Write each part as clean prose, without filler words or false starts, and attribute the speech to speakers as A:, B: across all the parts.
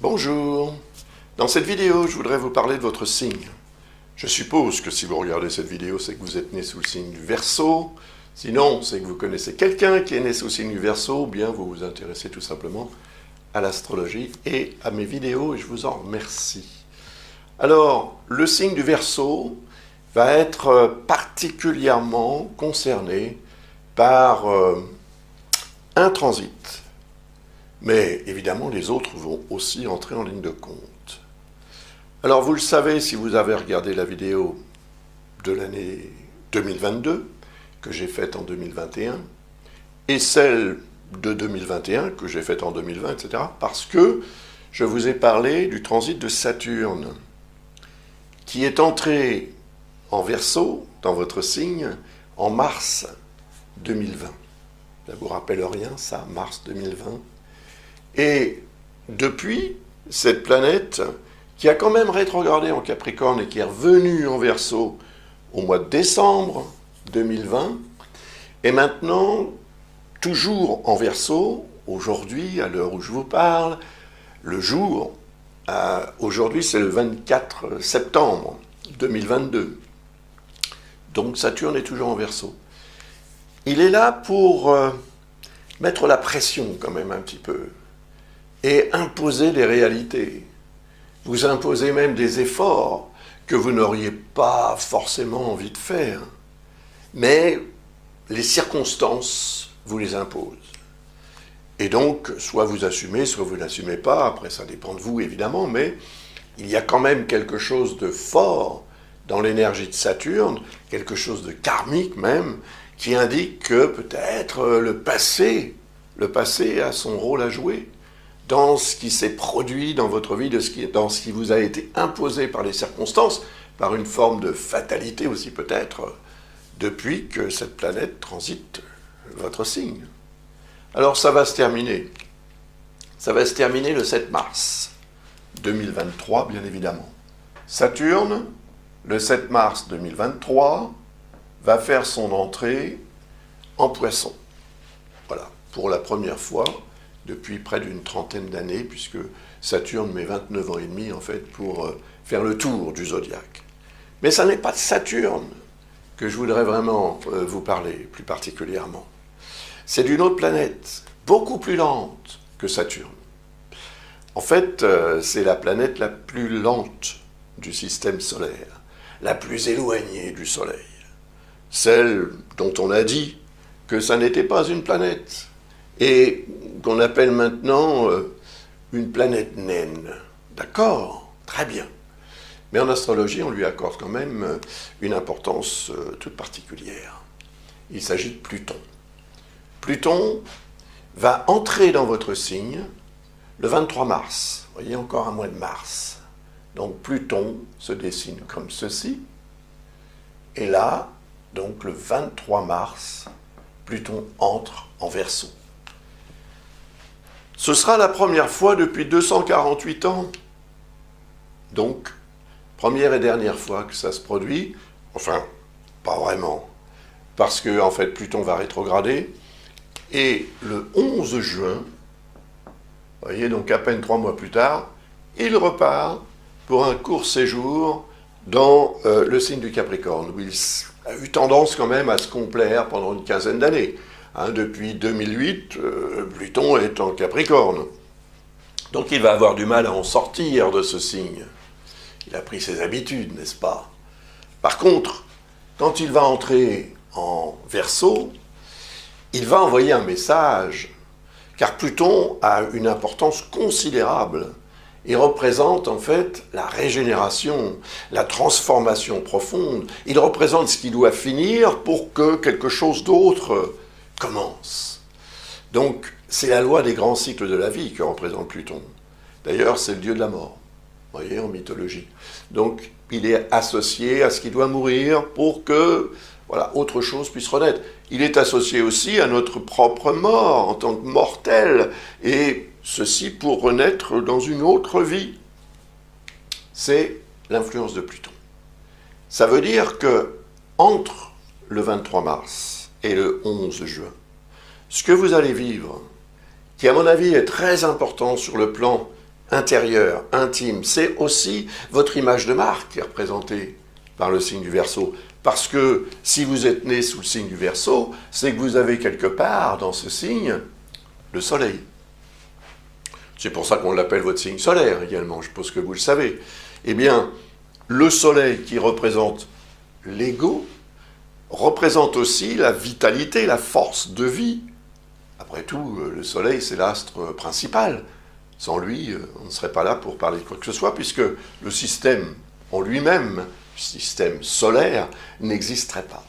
A: Bonjour. Dans cette vidéo, je voudrais vous parler de votre signe. Je suppose que si vous regardez cette vidéo, c'est que vous êtes né sous le signe du Verseau. Sinon, c'est que vous connaissez quelqu'un qui est né sous le signe du Verseau, ou bien vous vous intéressez tout simplement à l'astrologie et à mes vidéos, et je vous en remercie. Alors, le signe du Verseau va être particulièrement concerné par un transit. Mais évidemment, les autres vont aussi entrer en ligne de compte. Alors, vous le savez, si vous avez regardé la vidéo de l'année 2022, que j'ai faite en 2021, et celle de 2021, que j'ai faite en 2020, etc., parce que je vous ai parlé du transit de Saturne, qui est entré en Verseau, dans votre signe, en mars 2020. Ça vous rappelle rien, ça, mars 2020. Et depuis, cette planète, qui a quand même rétrogradé en Capricorne et qui est revenue en Verseau au mois de décembre 2020, est maintenant toujours en Verseau, aujourd'hui, à l'heure où je vous parle, le jour, aujourd'hui c'est le 24 septembre 2022. Donc Saturne est toujours en Verseau. Il est là pour mettre la pression quand même un petit peu, et imposer les réalités. Vous imposez même des efforts que vous n'auriez pas forcément envie de faire. Mais les circonstances vous les imposent. Et donc, soit vous assumez, soit vous n'assumez pas. Après, ça dépend de vous, évidemment, mais il y a quand même quelque chose de fort dans l'énergie de Saturne, quelque chose de karmique même, qui indique que peut-être le passé a son rôle à jouer dans ce qui s'est produit dans votre vie, dans ce qui vous a été imposé par les circonstances, par une forme de fatalité aussi peut-être, depuis que cette planète transite votre signe. Alors ça va se terminer. Ça va se terminer le 7 mars 2023, bien évidemment. Saturne, le 7 mars 2023, va faire son entrée en Poisson. Voilà, pour la première fois depuis près d'une trentaine d'années, puisque Saturne met 29 ans et demi, en fait, pour faire le tour du zodiaque. Mais ça n'est pas de Saturne que je voudrais vraiment vous parler, plus particulièrement. C'est d'une autre planète, beaucoup plus lente que Saturne. En fait, c'est la planète la plus lente du système solaire, la plus éloignée du Soleil. Celle dont on a dit que ça n'était pas une planète, et qu'on appelle maintenant une planète naine. D'accord, très bien. Mais en astrologie, on lui accorde quand même une importance toute particulière. Il s'agit de Pluton. Pluton va entrer dans votre signe le 23 mars. Vous voyez, encore un mois de mars. Donc Pluton se dessine comme ceci. Et là, donc le 23 mars, Pluton entre en Verseau. Ce sera la première fois depuis 248 ans. Donc, première et dernière fois que ça se produit. Enfin, pas vraiment. Parce que, en fait, Pluton va rétrograder. Et le 11 juin, vous voyez, donc à peine 3 mois plus tard, il repart pour un court séjour dans le signe du Capricorne, où il a eu tendance quand même à se complaire pendant une quinzaine d'années. Depuis 2008, Pluton est en Capricorne. Donc il va avoir du mal à en sortir de ce signe. Il a pris ses habitudes, n'est-ce pas? Par contre, quand il va entrer en Verseau, il va envoyer un message, car Pluton a une importance considérable. Il représente en fait la régénération, la transformation profonde. Il représente ce qui doit finir pour que quelque chose d'autre commence. Donc, c'est la loi des grands cycles de la vie que représente Pluton. D'ailleurs, c'est le dieu de la mort, vous voyez, en mythologie. Donc, il est associé à ce qui doit mourir pour que, voilà, autre chose puisse renaître. Il est associé aussi à notre propre mort en tant que mortel, et ceci pour renaître dans une autre vie. C'est l'influence de Pluton. Ça veut dire que, entre le 23 mars et le 11 juin, ce que vous allez vivre, qui à mon avis est très important sur le plan intérieur, intime. C'est aussi votre image de marque qui est représentée par le signe du Verseau. Parce que si vous êtes né sous le signe du Verseau, c'est que vous avez quelque part dans ce signe le soleil. C'est pour ça qu'on l'appelle votre signe solaire également, je suppose que vous le savez. Eh bien, le soleil qui représente l'ego représente aussi la vitalité, la force de vie. Après tout, le soleil, c'est l'astre principal. Sans lui, on ne serait pas là pour parler de quoi que ce soit, puisque le système en lui-même, le système solaire, n'existerait pas.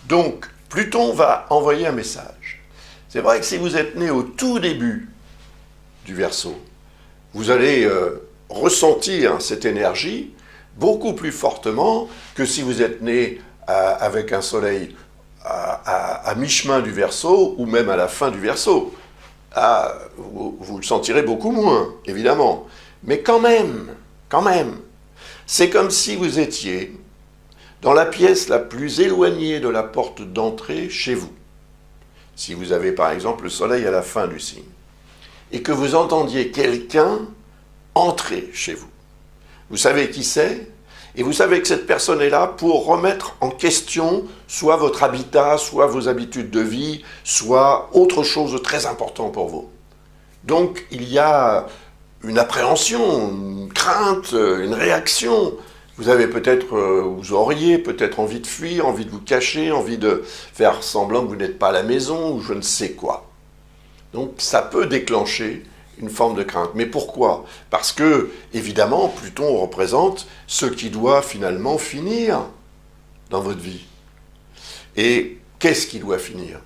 A: Donc, Pluton va envoyer un message. C'est vrai que si vous êtes né au tout début du Verseau, vous allez ressentir cette énergie beaucoup plus fortement que si vous êtes né avec un soleil à mi-chemin du Verseau ou même à la fin du Verseau. Vous le sentirez beaucoup moins, évidemment. Mais quand même, c'est comme si vous étiez dans la pièce la plus éloignée de la porte d'entrée chez vous. Si vous avez par exemple le soleil à la fin du signe, et que vous entendiez quelqu'un entrer chez vous. Vous savez qui c'est, et vous savez que cette personne est là pour remettre en question soit votre habitat, soit vos habitudes de vie, soit autre chose de très important pour vous. Donc il y a une appréhension, une crainte, une réaction. Vous auriez peut-être envie de fuir, envie de vous cacher, envie de faire semblant que vous n'êtes pas à la maison, ou je ne sais quoi. Donc ça peut déclencher une forme de crainte. Mais pourquoi? Parce que, évidemment, Pluton représente ce qui doit finalement finir dans votre vie. Et qu'est-ce qui doit finir?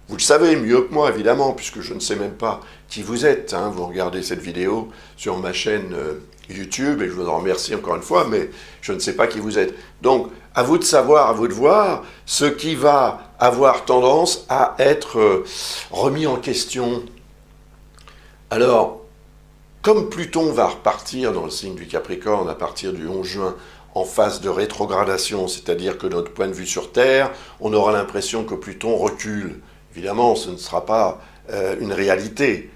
A: Vous le savez mieux que moi, évidemment, puisque je ne sais même pas qui vous êtes. Vous regardez cette vidéo sur ma chaîne YouTube, et je vous en remercie encore une fois, mais je ne sais pas qui vous êtes. Donc, à vous de savoir, à vous de voir, ce qui va avoir tendance à être remis en question. Alors, comme Pluton va repartir dans le signe du Capricorne à partir du 11 juin, en phase de rétrogradation, c'est-à-dire que notre point de vue sur Terre, on aura l'impression que Pluton recule. Évidemment, ce ne sera pas une réalité.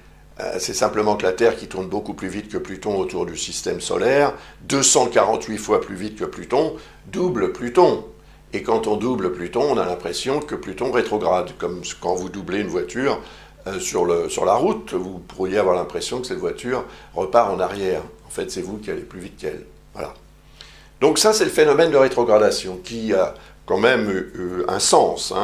A: C'est simplement que la Terre, qui tourne beaucoup plus vite que Pluton autour du système solaire, 248 fois plus vite que Pluton, double Pluton. Et quand on double Pluton, on a l'impression que Pluton rétrograde, comme quand vous doublez une voiture sur la route, vous pourriez avoir l'impression que cette voiture repart en arrière. En fait, c'est vous qui allez plus vite qu'elle. Voilà. Donc ça, c'est le phénomène de rétrogradation qui a quand même un sens.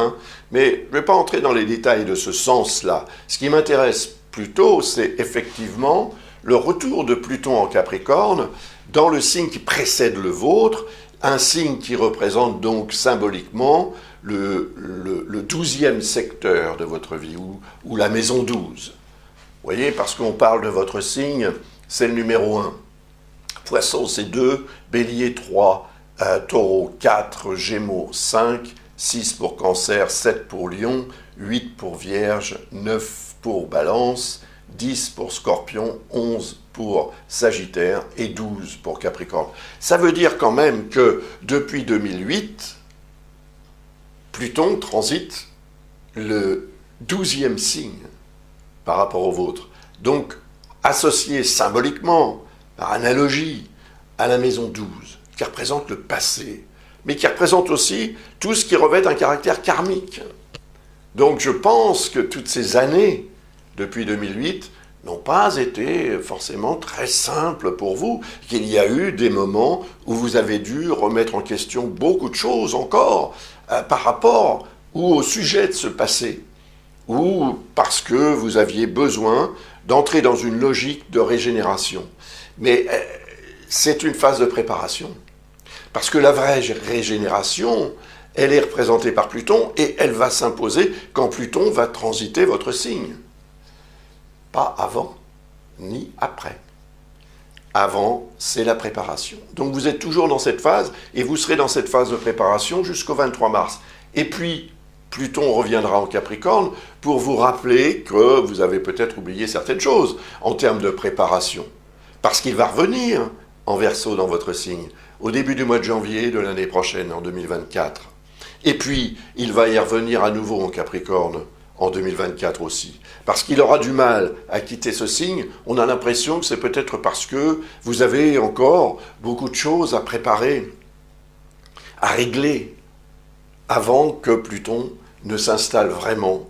A: Mais je ne vais pas entrer dans les détails de ce sens-là. Ce qui m'intéresse plutôt, c'est effectivement le retour de Pluton en Capricorne dans le signe qui précède le vôtre, un signe qui représente donc symboliquement le 12e secteur de votre vie, ou la maison 12. Vous voyez, parce qu'on parle de votre signe, c'est le numéro 1. Poisson, c'est 2, Bélier, 3, Taureau, 4, Gémeaux, 5, 6 pour Cancer, 7 pour Lion, 8 pour Vierge, 9 pour Balance, 10 pour Scorpion, 11 pour Sagittaire et 12 pour Capricorne. Ça veut dire quand même que depuis 2008, Pluton transite le 12e signe par rapport au vôtre. Donc, associé symboliquement, par analogie, à la maison 12, qui représente le passé, mais qui représente aussi tout ce qui revêt un caractère karmique. Donc je pense que toutes ces années, depuis 2008, n'ont pas été forcément très simples pour vous, qu'il y a eu des moments où vous avez dû remettre en question beaucoup de choses encore par rapport ou au sujet de ce passé, ou parce que vous aviez besoin d'entrer dans une logique de régénération. Mais c'est une phase de préparation. Parce que la vraie régénération, elle est représentée par Pluton et elle va s'imposer quand Pluton va transiter votre signe. Pas avant, ni après. Avant, c'est la préparation. Donc vous êtes toujours dans cette phase et vous serez dans cette phase de préparation jusqu'au 23 mars. Et puis, Pluton reviendra en Capricorne pour vous rappeler que vous avez peut-être oublié certaines choses en termes de préparation. Parce qu'il va revenir en Verseau dans votre signe, au début du mois de janvier de l'année prochaine, en 2024. Et puis, il va y revenir à nouveau en Capricorne en 2024 aussi. Parce qu'il aura du mal à quitter ce signe, on a l'impression que c'est peut-être parce que vous avez encore beaucoup de choses à préparer, à régler, avant que Pluton ne s'installe vraiment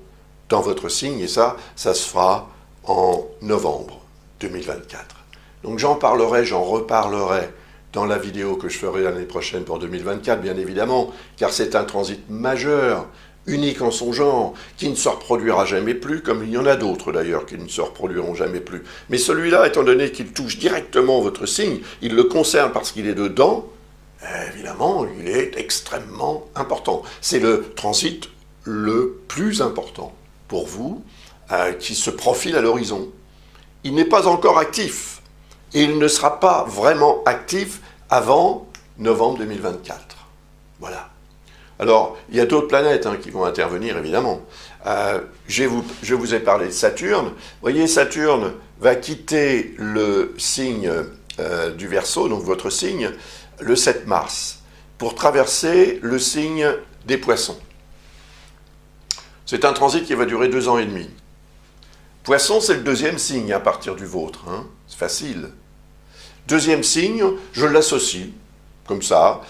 A: dans votre signe, et ça se fera en novembre 2024. Donc j'en reparlerai dans la vidéo que je ferai l'année prochaine pour 2024, bien évidemment, car c'est un transit majeur, unique en son genre, qui ne se reproduira jamais plus, comme il y en a d'autres d'ailleurs qui ne se reproduiront jamais plus. Mais celui-là, étant donné qu'il touche directement votre signe, il le concerne parce qu'il est dedans, évidemment, il est extrêmement important. C'est le transit le plus important pour vous, qui se profile à l'horizon. Il n'est pas encore actif, et il ne sera pas vraiment actif avant novembre 2024. Voilà. Alors, il y a d'autres planètes qui vont intervenir, évidemment. Je vous ai parlé de Saturne. Vous voyez, Saturne va quitter le signe du Verseau, donc votre signe, le 7 mars, pour traverser le signe des Poissons. C'est un transit qui va durer 2 ans et demi. Poisson, c'est le deuxième signe à partir du vôtre. C'est facile. Deuxième signe, je l'associe, comme ça,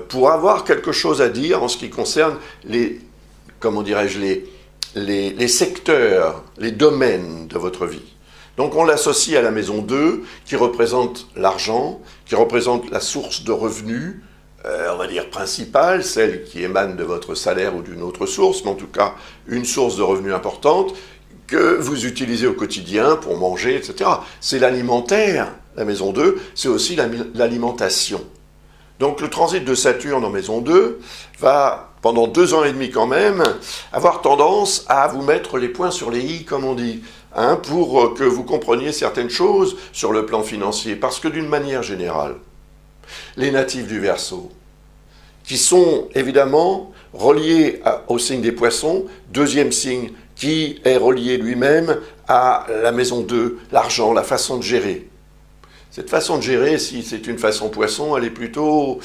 A: pour avoir quelque chose à dire en ce qui concerne les secteurs, les domaines de votre vie. Donc on l'associe à la maison 2, qui représente l'argent, qui représente la source de revenus, on va dire principale, celle qui émane de votre salaire ou d'une autre source, mais en tout cas une source de revenus importante, que vous utilisez au quotidien pour manger, etc. C'est l'alimentaire, la maison 2, c'est aussi l'alimentation. Donc le transit de Saturne en maison 2 va, pendant 2 ans et demi quand même, avoir tendance à vous mettre les points sur les i, comme on dit, pour que vous compreniez certaines choses sur le plan financier. Parce que d'une manière générale, les natifs du Verseau, qui sont évidemment reliés au signe des Poissons, deuxième signe qui est relié lui-même à la maison 2, l'argent, la façon de gérer. Cette façon de gérer, si c'est une façon Poisson, elle est plutôt,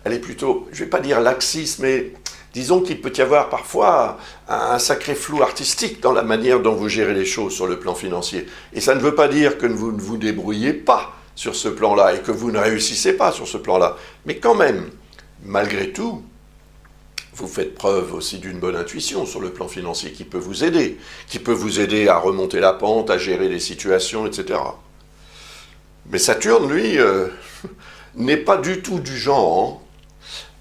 A: je ne vais pas dire laxiste, mais disons qu'il peut y avoir parfois un sacré flou artistique dans la manière dont vous gérez les choses sur le plan financier. Et ça ne veut pas dire que vous ne vous débrouillez pas sur ce plan-là et que vous ne réussissez pas sur ce plan-là. Mais quand même, malgré tout, vous faites preuve aussi d'une bonne intuition sur le plan financier qui peut vous aider à remonter la pente, à gérer les situations, etc. Mais Saturne, lui, n'est pas du tout du genre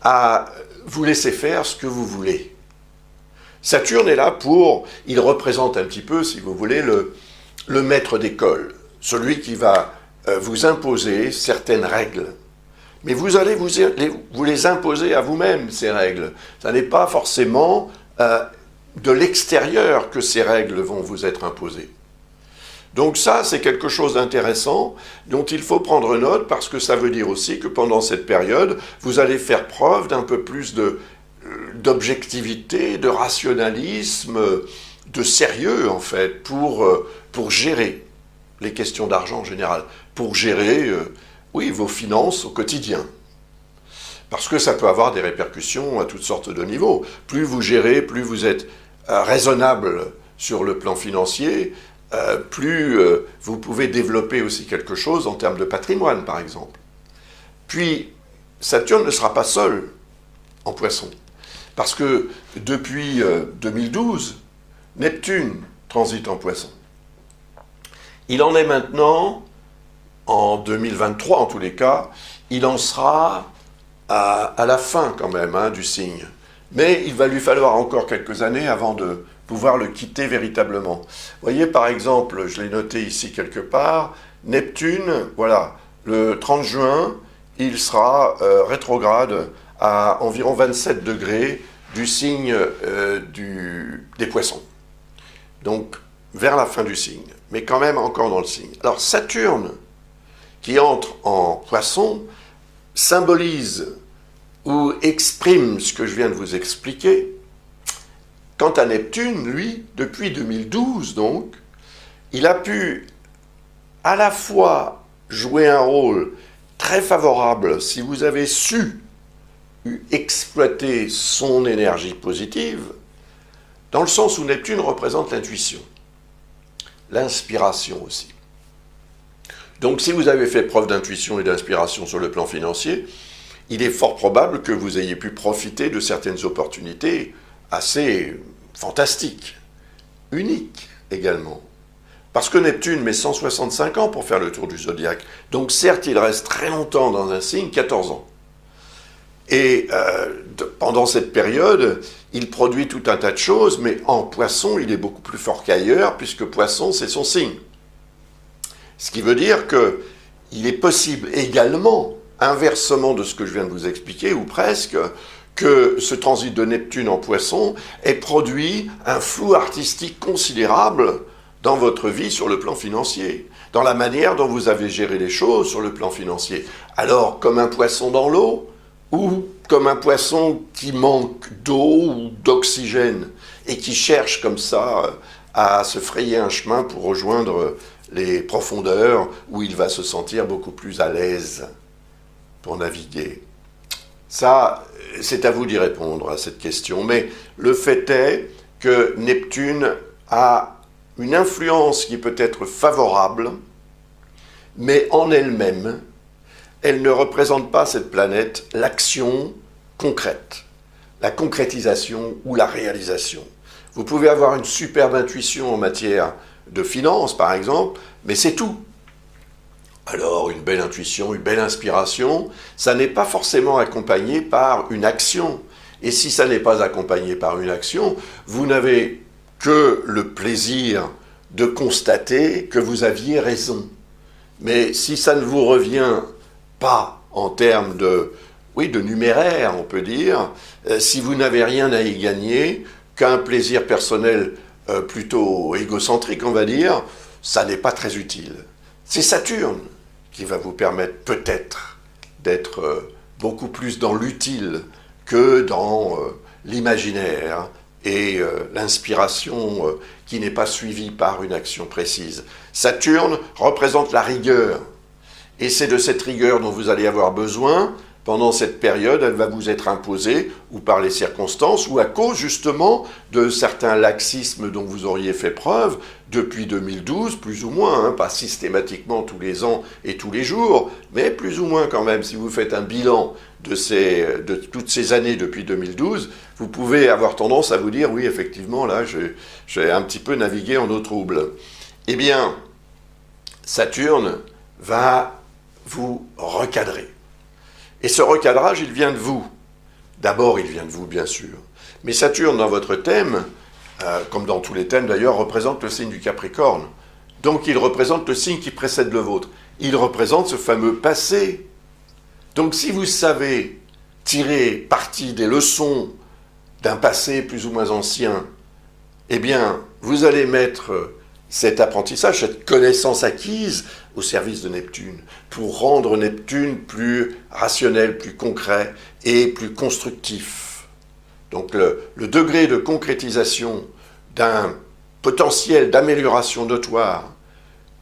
A: à vous laisser faire ce que vous voulez. Saturne est là il représente un petit peu, si vous voulez, le maître d'école, celui qui va vous imposer certaines règles. Mais vous allez vous les imposer à vous-même, ces règles. Ça n'est pas forcément de l'extérieur que ces règles vont vous être imposées. Donc ça, c'est quelque chose d'intéressant dont il faut prendre note parce que ça veut dire aussi que pendant cette période, vous allez faire preuve d'un peu plus d'objectivité, de rationalisme, de sérieux en fait, pour gérer les questions d'argent en général, pour gérer vos finances au quotidien. Parce que ça peut avoir des répercussions à toutes sortes de niveaux. Plus vous gérez, plus vous êtes raisonnable sur le plan financier, plus vous pouvez développer aussi quelque chose en termes de patrimoine, par exemple. Puis, Saturne ne sera pas seul en Poisson, parce que depuis 2012, Neptune transite en Poisson. Il en est maintenant, en 2023 en tous les cas, il en sera à la fin quand même du signe. Mais il va lui falloir encore quelques années avant de pouvoir le quitter véritablement. Vous voyez, par exemple, je l'ai noté ici quelque part, Neptune, voilà, le 30 juin, il sera rétrograde à environ 27 degrés du signe des Poissons. Donc, vers la fin du signe, mais quand même encore dans le signe. Alors, Saturne, qui entre en Poisson, symbolise ou exprime ce que je viens de vous expliquer. Quant à Neptune, lui, depuis 2012 donc, il a pu à la fois jouer un rôle très favorable si vous avez su exploiter son énergie positive, dans le sens où Neptune représente l'intuition, l'inspiration aussi. Donc si vous avez fait preuve d'intuition et d'inspiration sur le plan financier, il est fort probable que vous ayez pu profiter de certaines opportunités assez fantastiques, uniques également. Parce que Neptune met 165 ans pour faire le tour du zodiaque. Donc certes, il reste très longtemps dans un signe, 14 ans. Et pendant cette période, il produit tout un tas de choses, mais en Poisson, il est beaucoup plus fort qu'ailleurs, puisque Poisson, c'est son signe. Ce qui veut dire qu'il est possible également, inversement de ce que je viens de vous expliquer, ou presque, que ce transit de Neptune en Poisson ait produit un flou artistique considérable dans votre vie sur le plan financier, dans la manière dont vous avez géré les choses sur le plan financier. Alors, comme un poisson dans l'eau, ou comme un poisson qui manque d'eau ou d'oxygène, et qui cherche comme ça à se frayer un chemin pour rejoindre les profondeurs où il va se sentir beaucoup plus à l'aise pour naviguer. Ça, c'est à vous d'y répondre à cette question, mais le fait est que Neptune a une influence qui peut être favorable, mais en elle-même, elle ne représente pas, cette planète, l'action concrète, la concrétisation ou la réalisation. Vous pouvez avoir une superbe intuition en matière de finances, par exemple, mais c'est tout. Alors, une belle intuition, une belle inspiration, ça n'est pas forcément accompagné par une action. Et si ça n'est pas accompagné par une action, vous n'avez que le plaisir de constater que vous aviez raison. Mais si ça ne vous revient pas en termes de numéraire, on peut dire, si vous n'avez rien à y gagner, qu'un plaisir personnel plutôt égocentrique, on va dire, ça n'est pas très utile. C'est Saturne qui va vous permettre peut-être d'être beaucoup plus dans l'utile que dans l'imaginaire et l'inspiration qui n'est pas suivie par une action précise. Saturne représente la rigueur, et c'est de cette rigueur dont vous allez avoir besoin pendant cette période. Elle va vous être imposée ou par les circonstances ou à cause justement de certains laxismes dont vous auriez fait preuve depuis 2012, plus ou moins, pas systématiquement tous les ans et tous les jours, mais plus ou moins quand même. Si vous faites un bilan de toutes ces années depuis 2012, vous pouvez avoir tendance à vous dire, oui, effectivement, là, j'ai un petit peu navigué en eau trouble. Eh bien, Saturne va vous recadrer. Et ce recadrage, il vient de vous. D'abord, il vient de vous, bien sûr. Mais Saturne, dans votre thème, comme dans tous les thèmes d'ailleurs, représente le signe du Capricorne. Donc, il représente le signe qui précède le vôtre. Il représente ce fameux passé. Donc, si vous savez tirer parti des leçons d'un passé plus ou moins ancien, eh bien, vous allez mettre cet apprentissage, cette connaissance acquise au service de Neptune, pour rendre Neptune plus rationnel, plus concret et plus constructif. Donc le degré de concrétisation d'un potentiel d'amélioration notoire,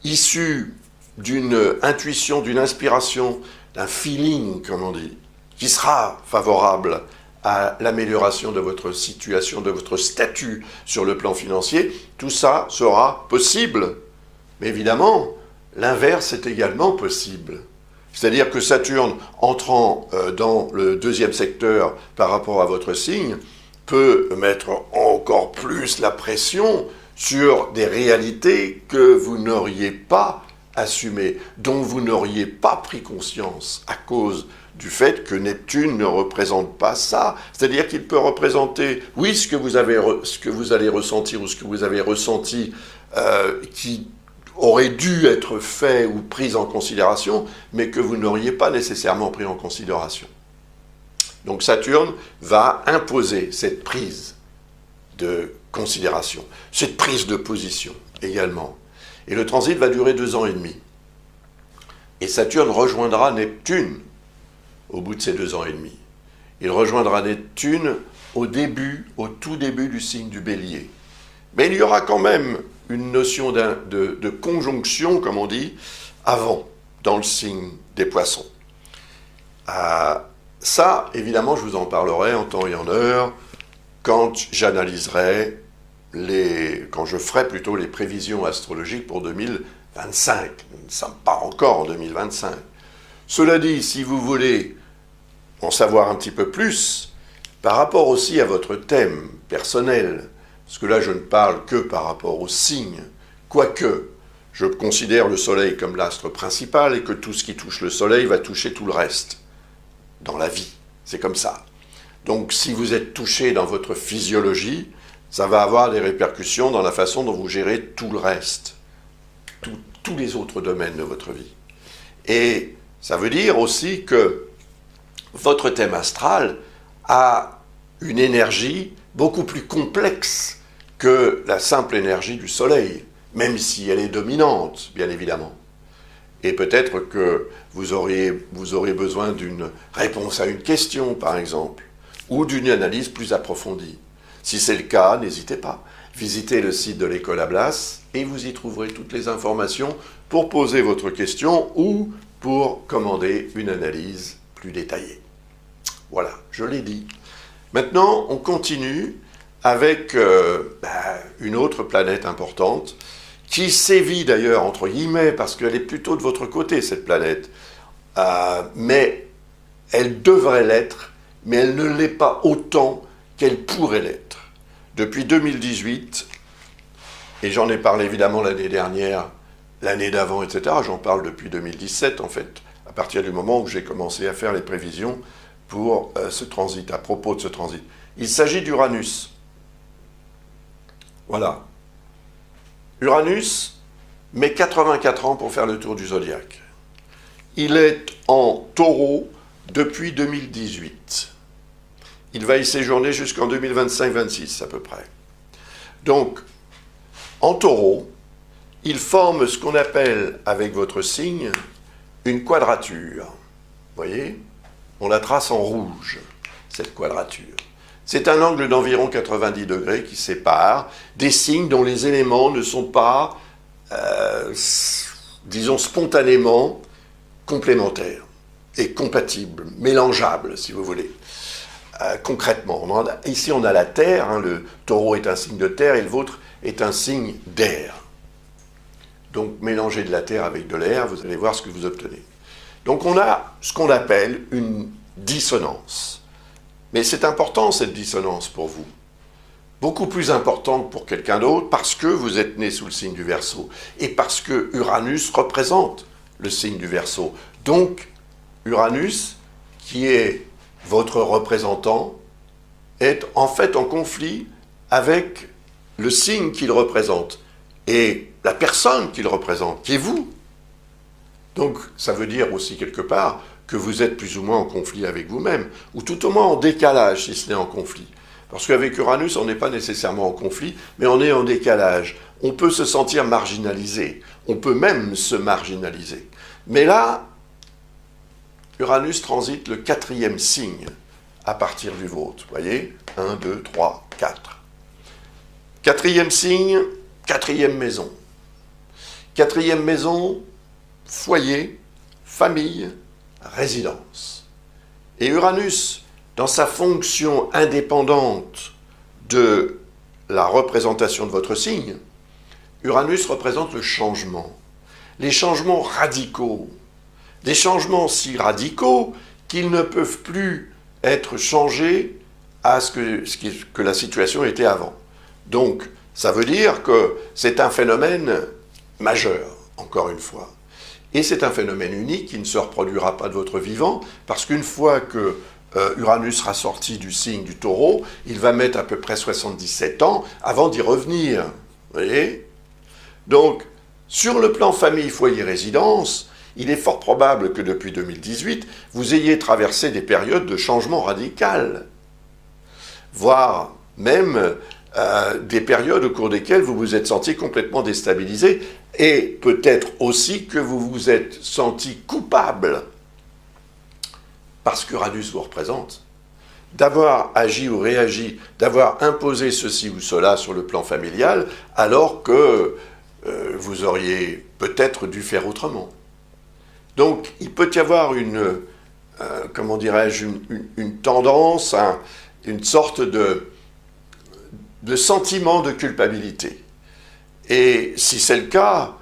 A: issu d'une intuition, d'une inspiration, d'un feeling, comme on dit, qui sera favorable à l'amélioration de votre situation, de votre statut sur le plan financier, tout ça sera possible. Mais évidemment, l'inverse est également possible. C'est-à-dire que Saturne, entrant dans le deuxième secteur par rapport à votre signe, peut mettre encore plus la pression sur des réalités que vous n'auriez pas assumées, dont vous n'auriez pas pris conscience à cause du fait que Neptune ne représente pas ça. C'est-à-dire qu'il peut représenter, oui, ce que vous allez ressentir ou ce que vous avez ressenti qui aurait dû être fait ou pris en considération, mais que vous n'auriez pas nécessairement pris en considération. Donc Saturne va imposer cette prise de considération, cette prise de position également. Et le transit va durer 2 ans et demi. Et Saturne rejoindra Neptune au bout de ces 2 ans et demi. Il rejoindra Neptune au tout début du signe du Bélier. Mais il y aura quand même une notion de conjonction, comme on dit, avant, dans le signe des Poissons. Ça, évidemment, je vous en parlerai en temps et en heure quand j'analyserai quand je ferai plutôt les prévisions astrologiques pour 2025. Nous ne sommes pas encore en 2025. Cela dit, si vous voulez en savoir un petit peu plus, par rapport aussi à votre thème personnel, parce que là je ne parle que par rapport aux signes, quoique je considère le Soleil comme l'astre principal et que tout ce qui touche le Soleil va toucher tout le reste dans la vie. C'est comme ça. Donc si vous êtes touché dans votre physiologie, ça va avoir des répercussions dans la façon dont vous gérez tout le reste, tous les autres domaines de votre vie. Et ça veut dire aussi que votre thème astral a une énergie beaucoup plus complexe que la simple énergie du Soleil, même si elle est dominante, bien évidemment. Et peut-être que vous auriez besoin d'une réponse à une question, par exemple, ou d'une analyse plus approfondie. Si c'est le cas, n'hésitez pas. Visitez le site de l'école Ablas et vous y trouverez toutes les informations pour poser votre question ou pour commander une analyse plus détaillée. Voilà, je l'ai dit. Maintenant, on continue avec une autre planète importante qui sévit d'ailleurs entre guillemets parce qu'elle est plutôt de votre côté, cette planète. Mais elle devrait l'être, mais elle ne l'est pas autant qu'elle pourrait l'être. Depuis 2018, et j'en ai parlé évidemment l'année dernière, l'année d'avant, etc., j'en parle depuis 2017 en fait, à partir du moment où j'ai commencé à faire les prévisions pour ce transit, à propos de ce transit. Il s'agit d'Uranus. Voilà. Uranus met 84 ans pour faire le tour du zodiaque. Il est en Taureau depuis 2018. Il va y séjourner jusqu'en 2025-26 à peu près. Donc, en Taureau, il forme ce qu'on appelle, avec votre signe, une quadrature. Vous voyez ? On la trace en rouge, cette quadrature. C'est un angle d'environ 90 degrés qui sépare des signes dont les éléments ne sont pas, disons, spontanément complémentaires et compatibles, mélangeables, si vous voulez. Concrètement, ici on a la Terre, hein, le Taureau est un signe de Terre et le vôtre est un signe d'air. Donc mélangez de la Terre avec de l'air, vous allez voir ce que vous obtenez. Donc on a ce qu'on appelle une dissonance. Mais c'est important cette dissonance pour vous. Beaucoup plus importante pour quelqu'un d'autre parce que vous êtes né sous le signe du Verseau et parce que Uranus représente le signe du Verseau. Donc Uranus, qui est votre représentant, est en fait en conflit avec le signe qu'il représente et la personne qu'il représente, qui est vous. Donc ça veut dire aussi quelque part que vous êtes plus ou moins en conflit avec vous-même, ou tout au moins en décalage si ce n'est en conflit. Parce qu'avec Uranus, on n'est pas nécessairement en conflit, mais on est en décalage. On peut se sentir marginalisé, on peut même se marginaliser. Mais là, Uranus transite le 4e signe à partir du vôtre. Vous voyez ? 1, 2, 3, 4. 4e signe, 4e maison. 4e maison, foyer, famille, résidence. Et Uranus, dans sa fonction indépendante de la représentation de votre signe, Uranus représente le changement. Les changements radicaux. Des changements si radicaux qu'ils ne peuvent plus être changés à ce que la situation était avant. Donc, ça veut dire que c'est un phénomène majeur, encore une fois. Et c'est un phénomène unique qui ne se reproduira pas de votre vivant, parce qu'une fois que Uranus sera sorti du signe du Taureau, il va mettre à peu près 77 ans avant d'y revenir. Vous voyez ? Donc, sur le plan famille, foyer, résidence, il est fort probable que depuis 2018, vous ayez traversé des périodes de changement radical, voire même des périodes au cours desquelles vous vous êtes senti complètement déstabilisé et peut-être aussi que vous vous êtes senti coupable, parce qu'Uranus vous représente, d'avoir agi ou réagi, d'avoir imposé ceci ou cela sur le plan familial, alors que vous auriez peut-être dû faire autrement. Donc, il peut y avoir une tendance, une sorte de sentiment de culpabilité. Et si c'est le cas,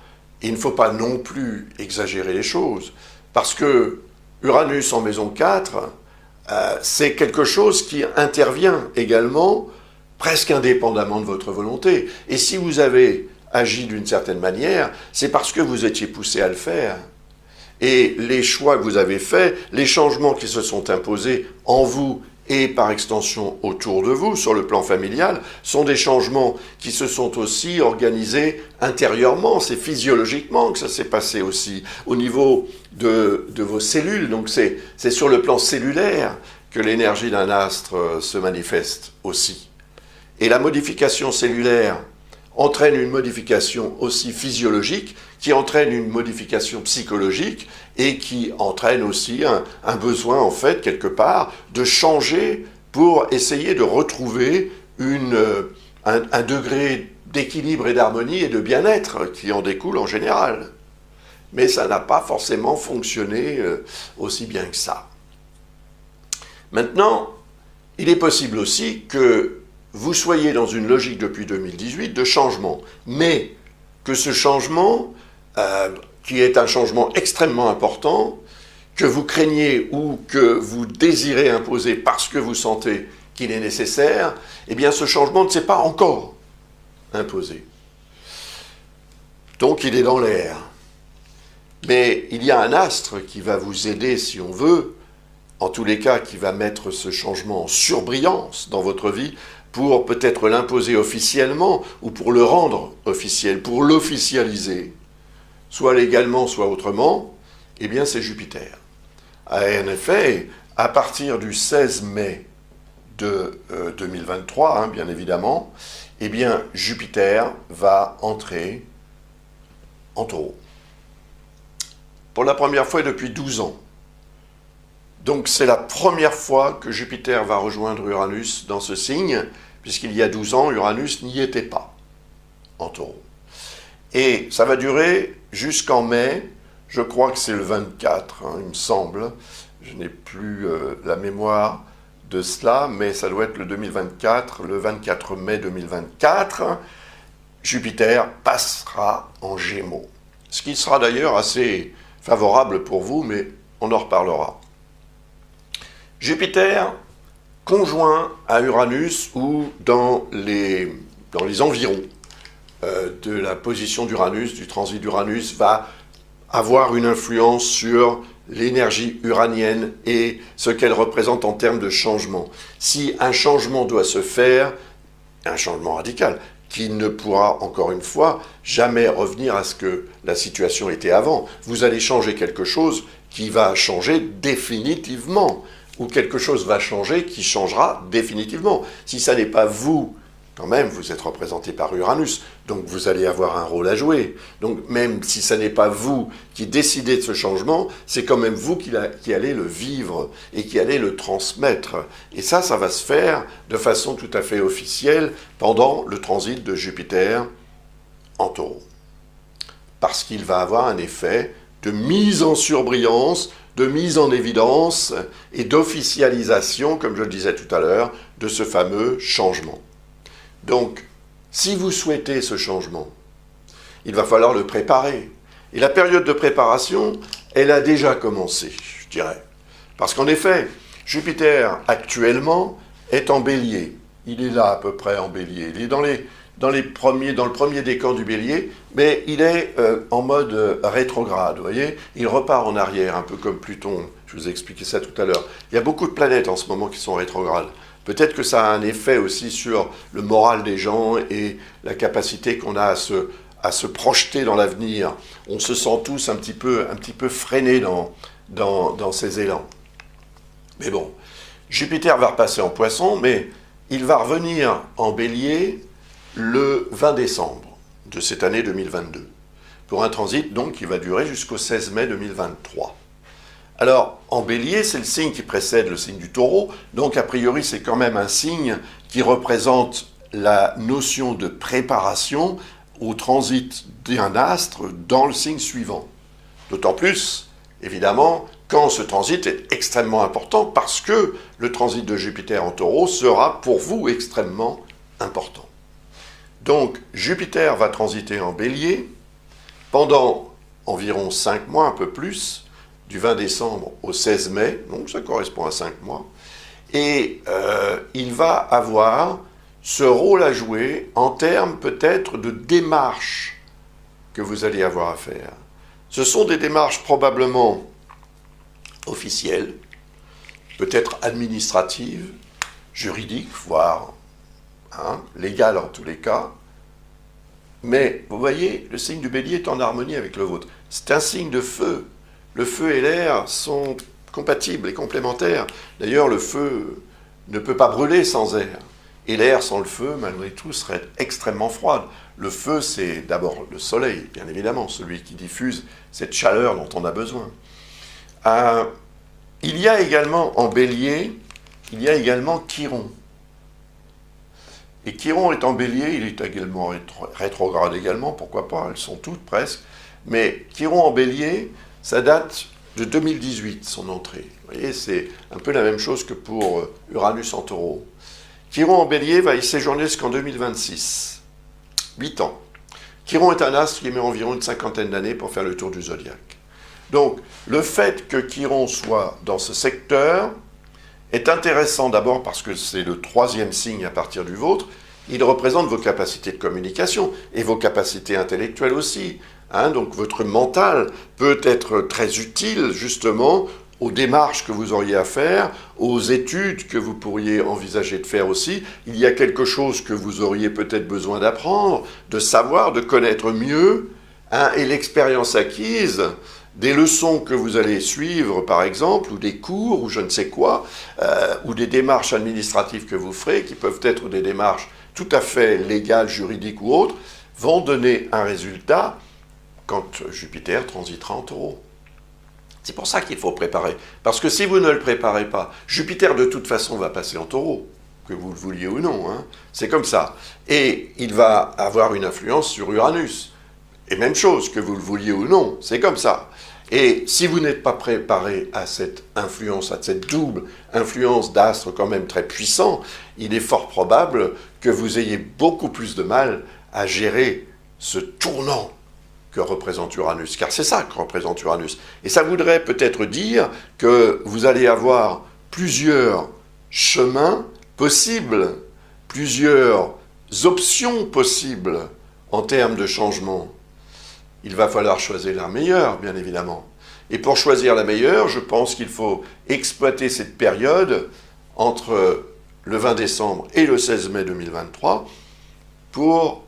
A: il ne faut pas non plus exagérer les choses, parce que Uranus en maison 4, c'est quelque chose qui intervient également presque indépendamment de votre volonté. Et si vous avez agi d'une certaine manière, c'est parce que vous étiez poussé à le faire. Et les choix que vous avez faits, les changements qui se sont imposés en vous et par extension autour de vous, sur le plan familial, sont des changements qui se sont aussi organisés intérieurement. C'est physiologiquement que ça s'est passé aussi, au niveau de vos cellules. Donc c'est sur le plan cellulaire que l'énergie d'un astre se manifeste aussi. Et la modification cellulaire entraîne une modification aussi physiologique, qui entraîne une modification psychologique et qui entraîne aussi un besoin, en fait, quelque part, de changer pour essayer de retrouver un degré d'équilibre et d'harmonie et de bien-être qui en découle en général. Mais ça n'a pas forcément fonctionné aussi bien que ça. Maintenant, il est possible aussi que vous soyez dans une logique depuis 2018 de changement, mais que ce changement, qui est un changement extrêmement important, que vous craignez ou que vous désirez imposer parce que vous sentez qu'il est nécessaire, eh bien ce changement ne s'est pas encore imposé. Donc il est dans l'air. Mais il y a un astre qui va vous aider, si on veut, en tous les cas qui va mettre ce changement en surbrillance dans votre vie, pour peut-être l'imposer officiellement ou pour le rendre officiel, pour l'officialiser, soit légalement, soit autrement, eh bien c'est Jupiter. En effet, à partir du 16 mai de 2023, bien évidemment, eh bien Jupiter va entrer en Taureau. Pour la première fois depuis 12 ans. Donc c'est la première fois que Jupiter va rejoindre Uranus dans ce signe, puisqu'il y a 12 ans, Uranus n'y était pas en Taureau. Et ça va durer jusqu'en mai, je crois que c'est le 24, il me semble, je n'ai plus la mémoire de cela, mais ça doit être le 2024, le 24 mai 2024, Jupiter passera en Gémeaux. Ce qui sera d'ailleurs assez favorable pour vous, mais on en reparlera. Jupiter conjoint à Uranus ou dans les environs de la position d'Uranus, du transit d'Uranus, va avoir une influence sur l'énergie uranienne et ce qu'elle représente en termes de changement. Si un changement doit se faire, un changement radical, qui ne pourra, encore une fois, jamais revenir à ce que la situation était avant. Vous allez changer quelque chose qui va changer définitivement, ou quelque chose va changer qui changera définitivement. Si ça n'est pas vous, quand même, vous êtes représenté par Uranus, donc vous allez avoir un rôle à jouer. Donc même si ça n'est pas vous qui décidez de ce changement, c'est quand même vous qui allez le vivre et qui allez le transmettre. Et ça va se faire de façon tout à fait officielle pendant le transit de Jupiter en Taureau. Parce qu'il va avoir un effet de mise en surbrillance, de mise en évidence et d'officialisation, comme je le disais tout à l'heure, de ce fameux changement. Donc, si vous souhaitez ce changement, il va falloir le préparer. Et la période de préparation, elle a déjà commencé, je dirais. Parce qu'en effet, Jupiter, actuellement, est en Bélier. Il est là, à peu près, en Bélier. Il est dans le premier décan du Bélier, mais il est en mode rétrograde, vous voyez. Il repart en arrière, un peu comme Pluton. Je vous ai expliqué ça tout à l'heure. Il y a beaucoup de planètes en ce moment qui sont rétrogrades. Peut-être que ça a un effet aussi sur le moral des gens et la capacité qu'on a à se projeter dans l'avenir. On se sent tous un petit peu freinés dans ces élans. Mais bon, Jupiter va repasser en Poisson, mais il va revenir en Bélier le 20 décembre de cette année 2022, pour un transit donc qui va durer jusqu'au 16 mai 2023. Alors, en Bélier, c'est le signe qui précède le signe du Taureau, donc a priori c'est quand même un signe qui représente la notion de préparation au transit d'un astre dans le signe suivant. D'autant plus, évidemment, quand ce transit est extrêmement important, parce que le transit de Jupiter en Taureau sera pour vous extrêmement important. Donc, Jupiter va transiter en Bélier pendant environ 5 mois, un peu plus, du 20 décembre au 16 mai, donc ça correspond à 5 mois, et il va avoir ce rôle à jouer en termes peut-être de démarches que vous allez avoir à faire. Ce sont des démarches probablement officielles, peut-être administratives, juridiques, voire légales en tous les cas. Mais vous voyez, le signe du Bélier est en harmonie avec le vôtre. C'est un signe de feu. Le feu et l'air sont compatibles et complémentaires. D'ailleurs, le feu ne peut pas brûler sans air. Et l'air sans le feu, malgré tout, serait extrêmement froide. Le feu, c'est d'abord le soleil, bien évidemment, celui qui diffuse cette chaleur dont on a besoin. Il y a également en Bélier, il y a également Chiron. Et Chiron est en Bélier, il est également rétrograde également, pourquoi pas, elles sont toutes presque. Mais Chiron en Bélier, ça date de 2018, son entrée. Vous voyez, c'est un peu la même chose que pour Uranus en Taureau. Chiron en Bélier va y séjourner jusqu'en 2026. 8 ans. Chiron est un astre qui met environ une cinquantaine d'années pour faire le tour du zodiaque. Donc, le fait que Chiron soit dans ce secteur est intéressant d'abord parce que c'est le 3e signe à partir du vôtre. Il représente vos capacités de communication et vos capacités intellectuelles aussi. Donc votre mental peut être très utile justement aux démarches que vous auriez à faire, aux études que vous pourriez envisager de faire aussi. Il y a quelque chose que vous auriez peut-être besoin d'apprendre, de savoir, de connaître mieux, et l'expérience acquise, des leçons que vous allez suivre par exemple, ou des cours, ou je ne sais quoi, ou des démarches administratives que vous ferez, qui peuvent être des démarches tout à fait légales, juridiques ou autres, vont donner un résultat quand Jupiter transitera en Taureau. C'est pour ça qu'il faut préparer. Parce que si vous ne le préparez pas, Jupiter de toute façon va passer en Taureau, que vous le vouliez ou non. C'est comme ça. Et il va avoir une influence sur Uranus. Et même chose, que vous le vouliez ou non, c'est comme ça. Et si vous n'êtes pas préparé à cette influence, à cette double influence d'astres quand même très puissant, il est fort probable que vous ayez beaucoup plus de mal à gérer ce tournant que représente Uranus, car c'est ça que représente Uranus. Et ça voudrait peut-être dire que vous allez avoir plusieurs chemins possibles, plusieurs options possibles en termes de changement. Il va falloir choisir la meilleure, bien évidemment. Et pour choisir la meilleure, je pense qu'il faut exploiter cette période entre le 20 décembre et le 16 mai 2023 pour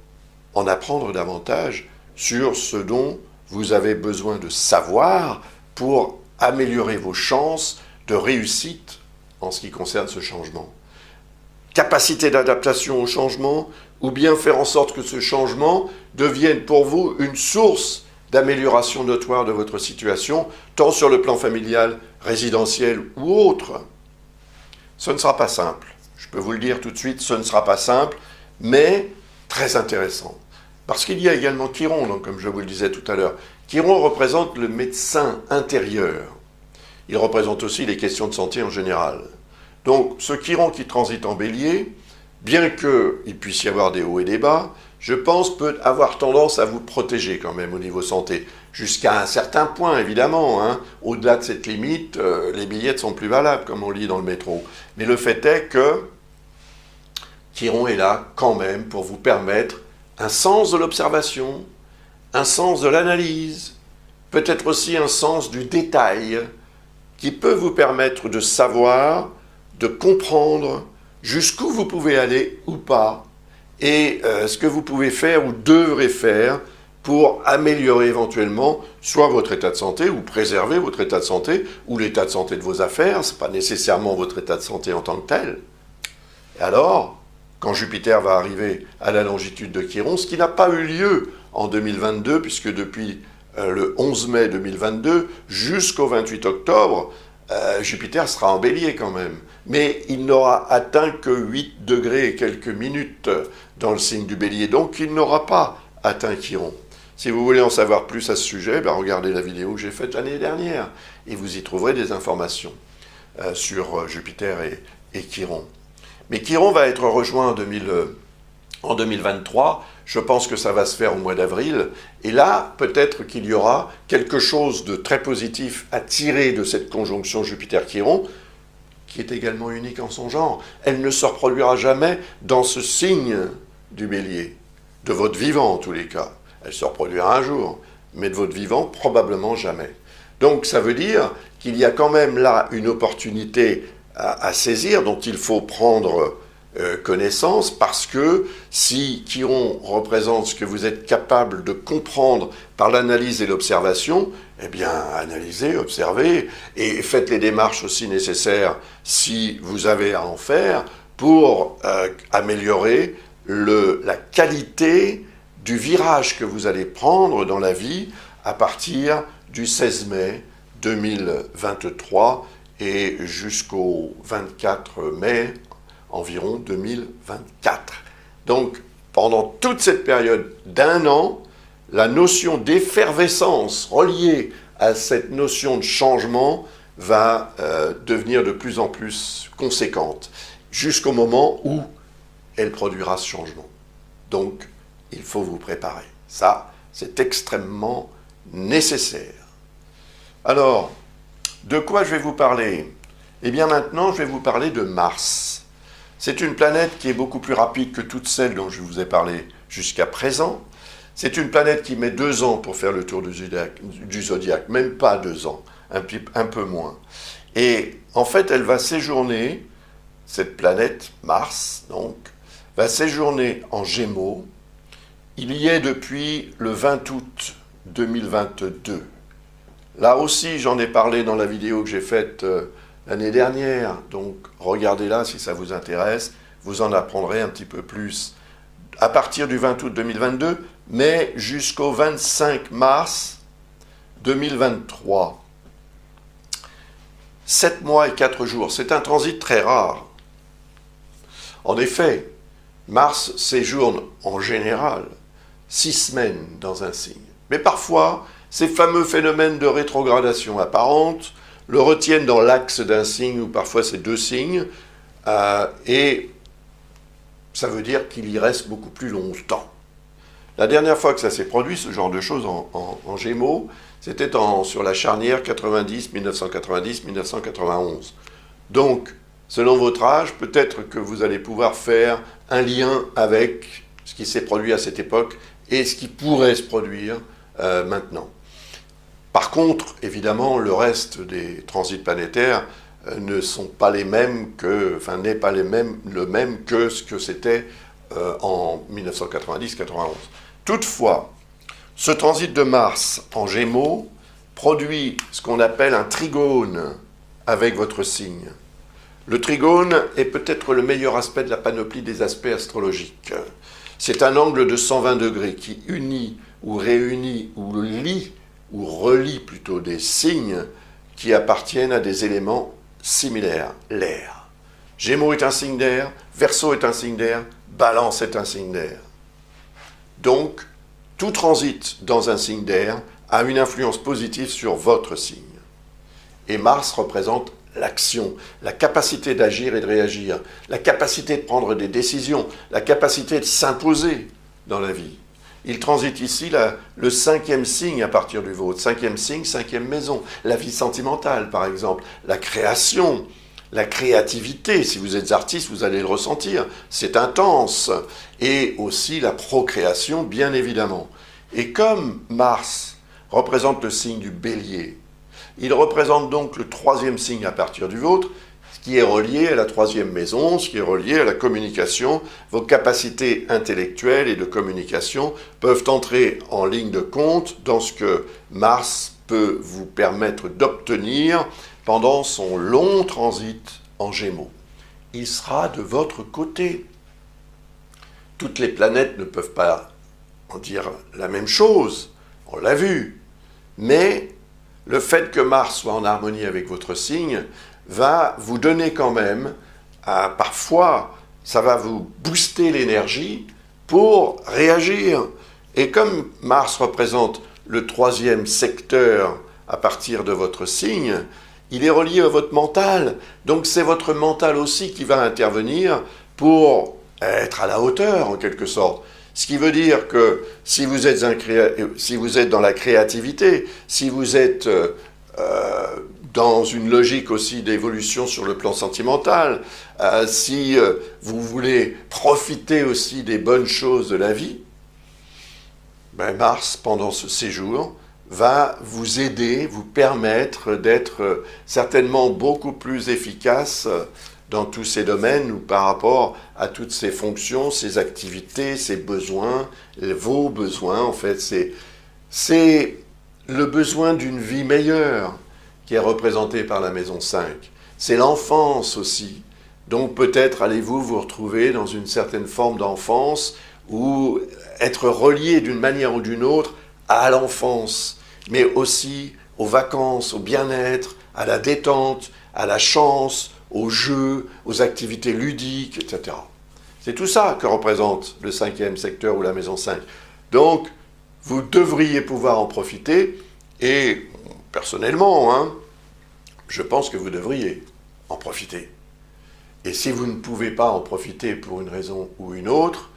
A: en apprendre davantage sur ce dont vous avez besoin de savoir pour améliorer vos chances de réussite en ce qui concerne ce changement. Capacité d'adaptation au changement, ou bien faire en sorte que ce changement devienne pour vous une source d'amélioration notoire de votre situation, tant sur le plan familial, résidentiel ou autre. Ce ne sera pas simple. Je peux vous le dire tout de suite, ce ne sera pas simple, mais très intéressant. Parce qu'il y a également Chiron, donc, comme je vous le disais tout à l'heure. Chiron représente le médecin intérieur. Il représente aussi les questions de santé en général. Donc, ce Chiron qui transite en Bélier, bien qu'il puisse y avoir des hauts et des bas, je pense peut avoir tendance à vous protéger quand même au niveau santé. Jusqu'à un certain point, évidemment. Au-delà de cette limite, les billets ne sont plus valables, comme on lit dans le métro. Mais le fait est que Chiron est là quand même pour vous permettre un sens de l'observation, un sens de l'analyse, peut-être aussi un sens du détail, qui peut vous permettre de savoir, de comprendre jusqu'où vous pouvez aller ou pas, et ce que vous pouvez faire ou devrez faire pour améliorer éventuellement soit votre état de santé, ou préserver votre état de santé, ou l'état de santé de vos affaires, ce n'est pas nécessairement votre état de santé en tant que tel. Et alors, quand Jupiter va arriver à la longitude de Chiron, ce qui n'a pas eu lieu en 2022, puisque depuis le 11 mai 2022 jusqu'au 28 octobre, Jupiter sera en Bélier quand même. Mais il n'aura atteint que 8 degrés et quelques minutes dans le signe du Bélier, donc il n'aura pas atteint Chiron. Si vous voulez en savoir plus à ce sujet, regardez la vidéo que j'ai faite l'année dernière, et vous y trouverez des informations sur Jupiter et Chiron. Mais Chiron va être rejoint en en 2023, je pense que ça va se faire au mois d'avril, et là, peut-être qu'il y aura quelque chose de très positif à tirer de cette conjonction Jupiter-Chiron, qui est également unique en son genre. Elle ne se reproduira jamais dans ce signe du Bélier, de votre vivant en tous les cas. Elle se reproduira un jour, mais de votre vivant, probablement jamais. Donc ça veut dire qu'il y a quand même là une opportunité à saisir, dont il faut prendre connaissance, parce que si Chiron représente ce que vous êtes capable de comprendre par l'analyse et l'observation, eh bien analysez, observez, et faites les démarches aussi nécessaires si vous avez à en faire pour améliorer la qualité du virage que vous allez prendre dans la vie à partir du 16 mai 2023 et jusqu'au 24 mai environ 2024. Donc, pendant toute cette période d'un an, la notion d'effervescence reliée à cette notion de changement va devenir de plus en plus conséquente, jusqu'au moment où elle produira ce changement. Donc, il faut vous préparer. Ça, c'est extrêmement nécessaire. Alors, de quoi je vais vous parler? Eh bien maintenant, je vais vous parler de Mars. C'est une planète qui est beaucoup plus rapide que toutes celles dont je vous ai parlé jusqu'à présent. C'est une planète qui met 2 ans pour faire le tour du zodiaque, même pas 2 ans, un peu moins. Et en fait, elle va séjourner, cette planète, Mars, donc, va séjourner en Gémeaux. Il y est depuis le 20 août 2022. Là aussi, j'en ai parlé dans la vidéo que j'ai faite l'année dernière, donc regardez-la si ça vous intéresse, vous en apprendrez un petit peu plus. À partir du 20 août 2022, mais jusqu'au 25 mars 2023. 7 mois et 4 jours, c'est un transit très rare. En effet, Mars séjourne en général 6 semaines dans un signe. Mais parfois, ces fameux phénomènes de rétrogradation apparente le retiennent dans l'axe d'un signe, ou parfois c'est 2 signes, et ça veut dire qu'il y reste beaucoup plus longtemps. La dernière fois que ça s'est produit, ce genre de choses en Gémeaux, c'était sur la charnière 1990-1991. Donc, selon votre âge, peut-être que vous allez pouvoir faire un lien avec ce qui s'est produit à cette époque et ce qui pourrait se produire maintenant. Par contre, évidemment, le reste des transits planétaires ne sont pas les mêmes n'est pas le même que ce que c'était en 1990-91. Toutefois, ce transit de Mars en Gémeaux produit ce qu'on appelle un trigone avec votre signe. Le trigone est peut-être le meilleur aspect de la panoplie des aspects astrologiques. C'est un angle de 120 degrés qui unit ou réunit ou lie ou relie plutôt des signes qui appartiennent à des éléments similaires, l'air. Gémeaux est un signe d'air, Verseau est un signe d'air, Balance est un signe d'air. Donc, tout transit dans un signe d'air a une influence positive sur votre signe. Et Mars représente l'action, la capacité d'agir et de réagir, la capacité de prendre des décisions, la capacité de s'imposer dans la vie. Il transite ici le 5e signe à partir du vôtre. 5e signe, 5e maison. La vie sentimentale, par exemple. La création, la créativité. Si vous êtes artiste, vous allez le ressentir. C'est intense. Et aussi la procréation, bien évidemment. Et comme Mars représente le signe du Bélier, il représente donc le 3e signe à partir du vôtre, ce qui est relié à la 3e maison, ce qui est relié à la communication. Vos capacités intellectuelles et de communication peuvent entrer en ligne de compte dans ce que Mars peut vous permettre d'obtenir pendant son long transit en Gémeaux. Il sera de votre côté. Toutes les planètes ne peuvent pas en dire la même chose, on l'a vu, mais le fait que Mars soit en harmonie avec votre signe va vous donner quand même, parfois, ça va vous booster l'énergie pour réagir. Et comme Mars représente le 3e secteur à partir de votre signe, il est relié à votre mental. Donc c'est votre mental aussi qui va intervenir pour être à la hauteur en quelque sorte. Ce qui veut dire que si vous êtes, dans la créativité, si vous êtes dans une logique aussi d'évolution sur le plan sentimental, si vous voulez profiter aussi des bonnes choses de la vie, ben Mars, pendant ce séjour, va vous aider, vous permettre d'être certainement beaucoup plus efficace dans tous ces domaines ou par rapport à toutes ces fonctions, ces activités, ces besoins, vos besoins. En fait, c'est le besoin d'une vie meilleure qui est représenté par la maison 5. C'est l'enfance aussi. Donc peut-être allez-vous vous retrouver dans une certaine forme d'enfance ou être relié d'une manière ou d'une autre à l'enfance, mais aussi aux vacances, au bien-être, à la détente, à la chance, aux jeux, aux activités ludiques, etc. C'est tout ça que représente le 5e secteur ou la maison 5. Donc, vous devriez pouvoir en profiter et, personnellement, je pense que vous devriez en profiter. Et si vous ne pouvez pas en profiter pour une raison ou une autre,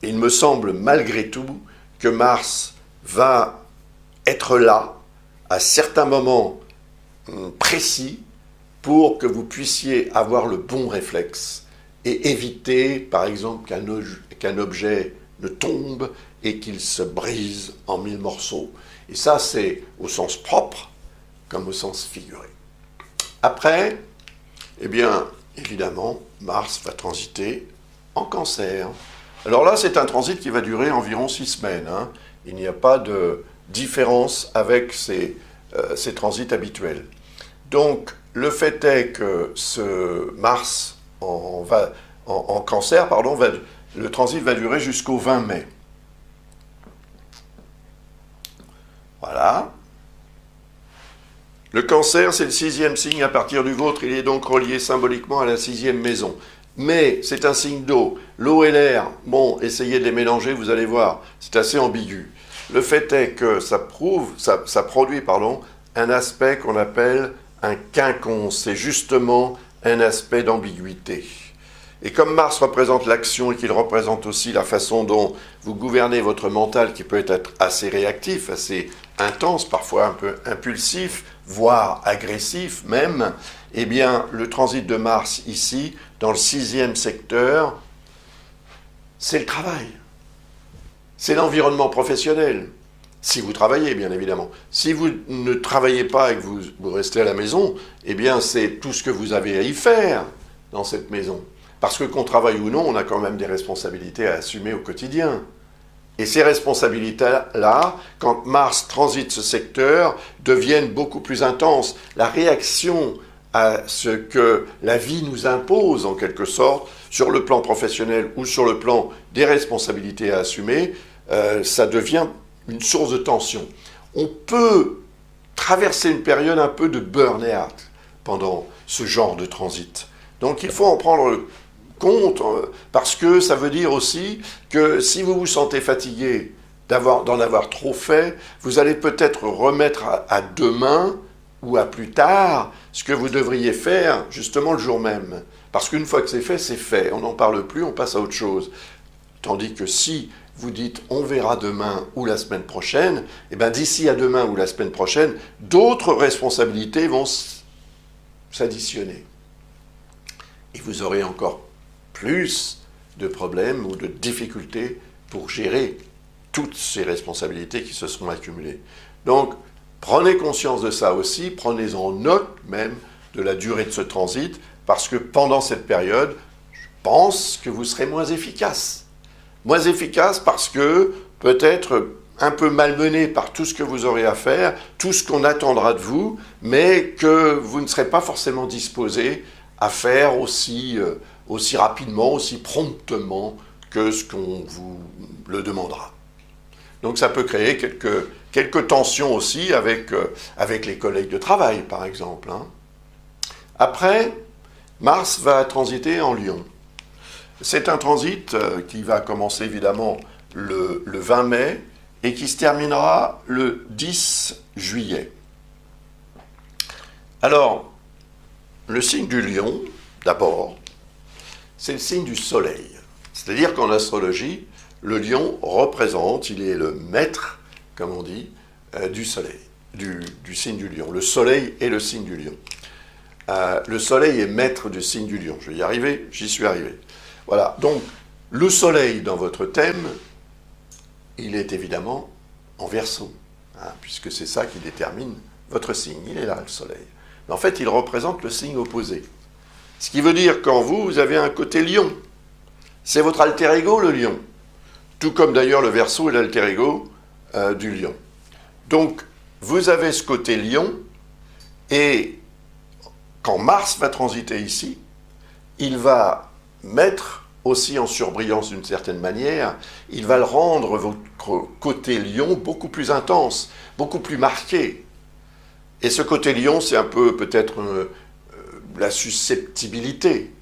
A: il me semble malgré tout que Mars va être là à certains moments précis pour que vous puissiez avoir le bon réflexe et éviter, par exemple, qu'un objet ne tombe et qu'il se brise en 1000 morceaux. Et ça, c'est au sens propre comme au sens figuré. Après, eh bien, évidemment, Mars va transiter en Cancer. Alors là, c'est un transit qui va durer environ 6 semaines. Il n'y a pas de différence avec ces transits habituels. Donc, le fait est que ce Mars en Cancer, le transit va durer jusqu'au 20 mai. Voilà. Le Cancer, c'est le 6e signe à partir du vôtre. Il est donc relié symboliquement à la 6e maison. Mais c'est un signe d'eau. L'eau et l'air, bon, essayez de les mélanger, vous allez voir, c'est assez ambigu. Le fait est que ça produit un aspect qu'on appelle un quinconce. C'est justement un aspect d'ambiguïté. Et comme Mars représente l'action et qu'il représente aussi la façon dont vous gouvernez votre mental, qui peut être assez réactif, assez intense, parfois un peu impulsif, voire agressif même, eh bien, le transit de Mars ici, dans le 6e secteur, c'est le travail. C'est l'environnement professionnel. Si vous travaillez, bien évidemment. Si vous ne travaillez pas et que vous restez à la maison, eh bien, c'est tout ce que vous avez à y faire dans cette maison. Parce que qu'on travaille ou non, on a quand même des responsabilités à assumer au quotidien. Et ces responsabilités-là, quand Mars transite ce secteur, deviennent beaucoup plus intenses. La réaction à ce que la vie nous impose, en quelque sorte, sur le plan professionnel ou sur le plan des responsabilités à assumer, ça devient une source de tension. On peut traverser une période un peu de burn-out pendant ce genre de transit. Donc il faut en prendre compte, parce que ça veut dire aussi que si vous vous sentez fatigué d'en avoir trop fait, vous allez peut-être remettre à demain ou à plus tard ce que vous devriez faire justement le jour même. Parce qu'une fois que c'est fait, on n'en parle plus, on passe à autre chose. Tandis que si vous dites on verra demain ou la semaine prochaine, eh bien d'ici à demain ou la semaine prochaine, d'autres responsabilités vont s'additionner. Et vous aurez encore plus de problèmes ou de difficultés pour gérer toutes ces responsabilités qui se sont accumulées. Donc, prenez conscience de ça aussi, prenez-en note même de la durée de ce transit, parce que pendant cette période, je pense que vous serez moins efficace. Moins efficace parce que peut-être un peu malmené par tout ce que vous aurez à faire, tout ce qu'on attendra de vous, mais que vous ne serez pas forcément disposé à faire aussi rapidement, aussi promptement que ce qu'on vous le demandera. Donc ça peut créer quelques tensions aussi avec les collègues de travail, par exemple. Après, Mars va transiter en Lion. C'est un transit qui va commencer évidemment le 20 mai et qui se terminera le 10 juillet. Alors, le signe du Lion, d'abord, c'est le signe du Soleil. C'est-à-dire qu'en astrologie, le lion représente, il est le maître, comme on dit, du soleil, du signe du lion. Le soleil est le signe du lion. Le soleil est maître du signe du lion. Je vais y arriver, j'y suis arrivé. Voilà, donc le soleil dans votre thème, il est évidemment en Verseau, hein, puisque c'est ça qui détermine votre signe. Il est là, le soleil. Mais en fait, il représente le signe opposé. Ce qui veut dire qu'en vous, vous avez un côté lion. C'est votre alter ego, le lion. Tout comme d'ailleurs le Verseau est l'alter ego du lion. Donc, vous avez ce côté lion, et quand Mars va transiter ici, il va mettre aussi en surbrillance d'une certaine manière, il va le rendre, votre côté lion, beaucoup plus intense, beaucoup plus marqué. Et ce côté lion, c'est un peu peut-être la susceptibilité,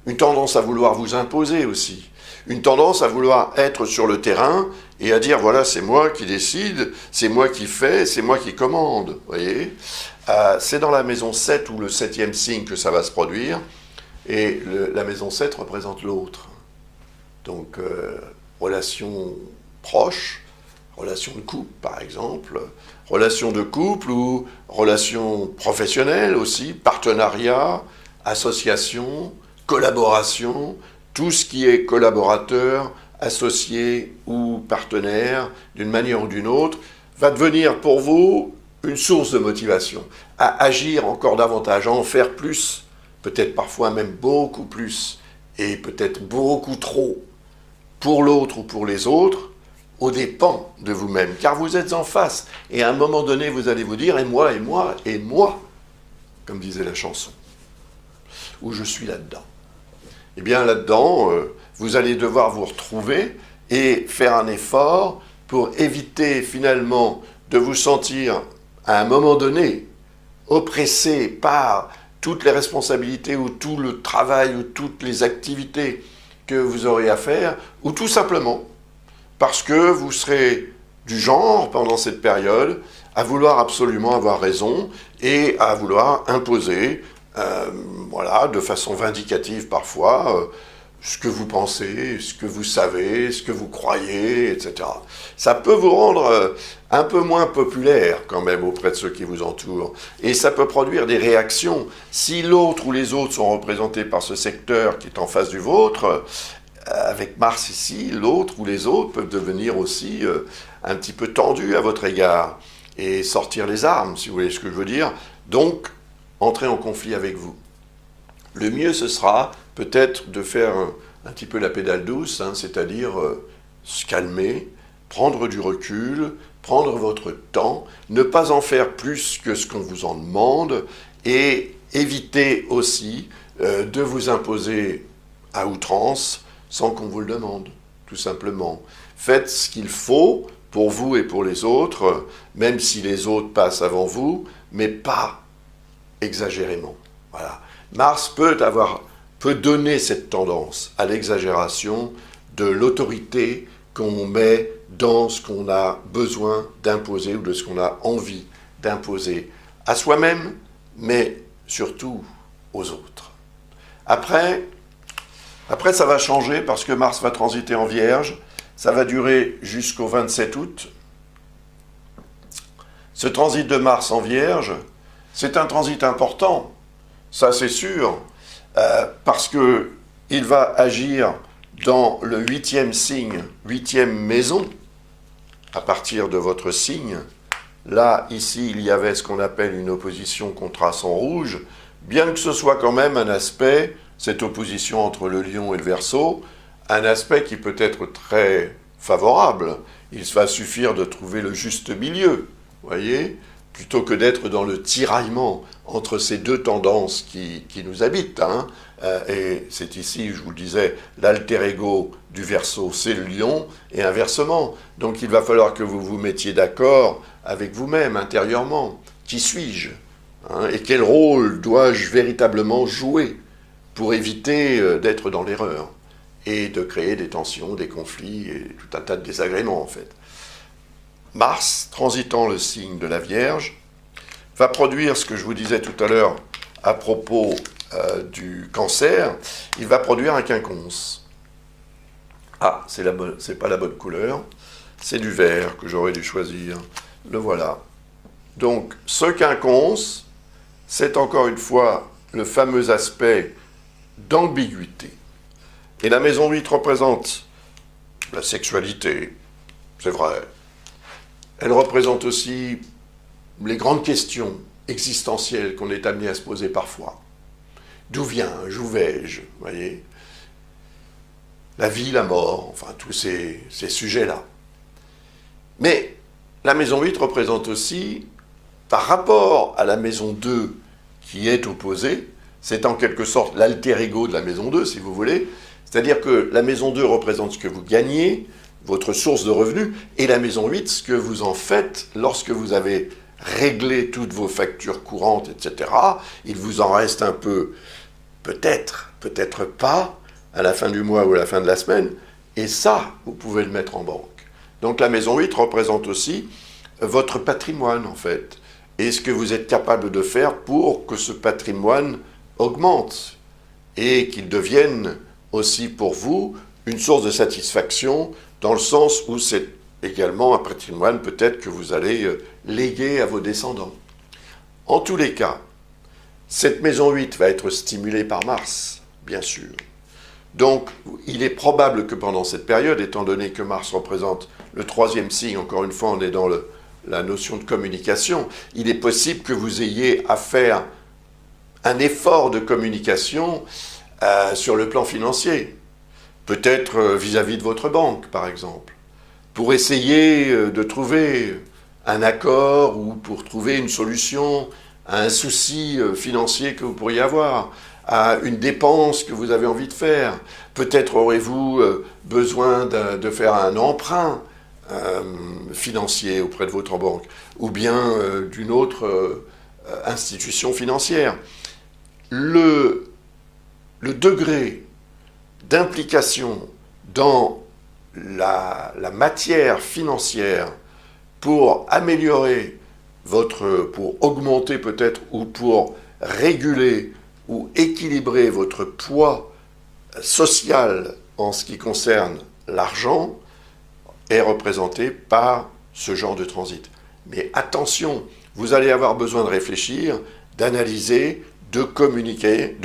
A: une tendance à vouloir vous imposer aussi, une tendance à vouloir être sur le terrain et à dire, voilà, c'est moi qui décide, c'est moi qui fais, c'est moi qui commande, vous voyez. C'est dans la maison 7 ou le 7e signe que ça va se produire, et la maison 7 représente l'autre. Donc, relation proche, relation de couple par exemple, relation de couple ou relation professionnelle aussi, partenariat, association, collaboration, tout ce qui est collaborateur, associé ou partenaire, d'une manière ou d'une autre, va devenir pour vous une source de motivation, à agir encore davantage, à en faire plus, peut-être parfois même beaucoup plus, et peut-être beaucoup trop, pour l'autre ou pour les autres, aux dépens de vous-même, car vous êtes en face, et à un moment donné, vous allez vous dire, et moi, et moi, et moi, comme disait la chanson, où je suis là-dedans. Eh bien là-dedans, vous allez devoir vous retrouver et faire un effort pour éviter finalement de vous sentir, à un moment donné, oppressé par toutes les responsabilités ou tout le travail ou toutes les activités que vous aurez à faire, ou tout simplement parce que vous serez du genre, pendant cette période, à vouloir absolument avoir raison et à vouloir imposer, voilà, de façon vindicative parfois, ce que vous pensez, ce que vous savez, ce que vous croyez, etc. Ça peut vous rendre un peu moins populaire quand même auprès de ceux qui vous entourent. Et ça peut produire des réactions. Si l'autre ou les autres sont représentés par ce secteur qui est en face du vôtre, avec Mars ici, l'autre ou les autres peuvent devenir aussi un petit peu tendus à votre égard et sortir les armes, si vous voyez ce que je veux dire. Donc, entrer en conflit avec vous. Le mieux, ce sera peut-être de faire un petit peu la pédale douce, hein, c'est-à-dire se calmer, prendre du recul, prendre votre temps, ne pas en faire plus que ce qu'on vous en demande et éviter aussi de vous imposer à outrance sans qu'on vous le demande, tout simplement. Faites ce qu'il faut pour vous et pour les autres, même si les autres passent avant vous, mais pas exagérément. Voilà. Mars peut donner cette tendance à l'exagération de l'autorité qu'on met dans ce qu'on a besoin d'imposer ou de ce qu'on a envie d'imposer à soi-même, mais surtout aux autres. Après, ça va changer parce que Mars va transiter en Vierge. Ça va durer jusqu'au 27 août. Ce transit de Mars en Vierge, c'est un transit important, ça c'est sûr, parce qu'il va agir dans le 8e signe, 8e maison, à partir de votre signe. Là, ici, il y avait ce qu'on appelle une opposition contraste en rouge, bien que ce soit quand même un aspect, cette opposition entre le Lion et le Verseau, un aspect qui peut être très favorable. Il va suffire de trouver le juste milieu, voyez, plutôt que d'être dans le tiraillement entre ces deux tendances qui nous habitent. Hein. Et c'est ici, je vous le disais, l'alter ego du Verseau, c'est le Lion, et inversement. Donc il va falloir que vous vous mettiez d'accord avec vous-même, intérieurement. Qui suis-je, hein, et quel rôle dois-je véritablement jouer pour éviter d'être dans l'erreur et de créer des tensions, des conflits et tout un tas de désagréments en fait. Mars, transitant le signe de la Vierge, va produire ce que je vous disais tout à l'heure à propos du Cancer, il va produire un quinconce. Ah, c'est pas la bonne couleur. C'est du vert que j'aurais dû choisir. Le voilà. Donc, ce quinconce, c'est encore une fois le fameux aspect d'ambiguïté. Et la maison 8 représente la sexualité, c'est vrai. Elle représente aussi les grandes questions existentielles qu'on est amené à se poser parfois. D'où viens-je, où vais-je, voyez? La vie, la mort, enfin tous ces sujets-là. Mais la maison 8 représente aussi, par rapport à la maison 2 qui est opposée, c'est en quelque sorte l'alter ego de la maison 2, si vous voulez, c'est-à-dire que la maison 2 représente ce que vous gagnez, votre source de revenus, et la maison 8, ce que vous en faites lorsque vous avez réglé toutes vos factures courantes, etc. Il vous en reste un peu, peut-être, peut-être pas, à la fin du mois ou à la fin de la semaine, et ça, vous pouvez le mettre en banque. Donc la maison 8 représente aussi votre patrimoine, en fait, et ce que vous êtes capable de faire pour que ce patrimoine augmente, et qu'il devienne aussi pour vous une source de satisfaction, dans le sens où c'est également un patrimoine peut-être que vous allez léguer à vos descendants. En tous les cas, cette maison 8 va être stimulée par Mars, bien sûr. Donc, il est probable que pendant cette période, étant donné que Mars représente le troisième signe, encore une fois, on est dans la notion de communication, il est possible que vous ayez à faire un effort de communication sur le plan financier, peut-être vis-à-vis de votre banque, par exemple, pour essayer de trouver un accord ou pour trouver une solution à un souci financier que vous pourriez avoir, à une dépense que vous avez envie de faire. Peut-être aurez-vous besoin de faire un emprunt financier auprès de votre banque, ou bien d'une autre institution financière. Le degré d'implication dans la matière financière pour améliorer pour augmenter peut-être, ou pour réguler ou équilibrer votre poids social en ce qui concerne l'argent est représenté par ce genre de transit. Mais attention, vous allez avoir besoin de réfléchir, d'analyser, de communiquer,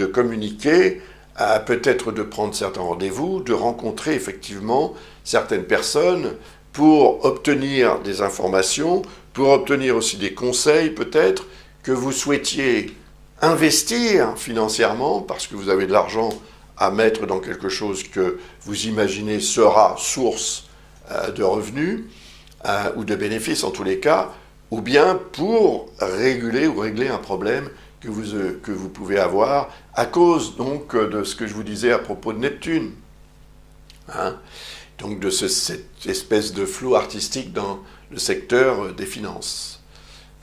A: peut-être de prendre certains rendez-vous, de rencontrer effectivement certaines personnes pour obtenir des informations, pour obtenir aussi des conseils peut-être, que vous souhaitiez investir financièrement, parce que vous avez de l'argent à mettre dans quelque chose que vous imaginez sera source de revenus, ou de bénéfices en tous les cas, ou bien pour réguler ou régler un problème que vous pouvez avoir à cause donc de ce que je vous disais à propos de Neptune. Donc de cette espèce de flou artistique dans le secteur des finances.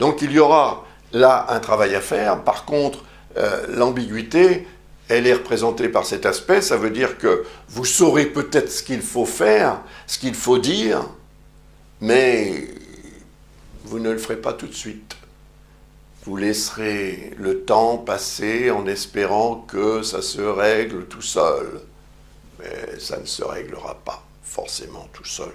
A: Donc il y aura là un travail à faire. Par contre, l'ambiguïté, elle est représentée par cet aspect. Ça veut dire que vous saurez peut-être ce qu'il faut faire, ce qu'il faut dire, mais vous ne le ferez pas tout de suite. Vous laisserez le temps passer en espérant que ça se règle tout seul. Mais ça ne se réglera pas forcément tout seul.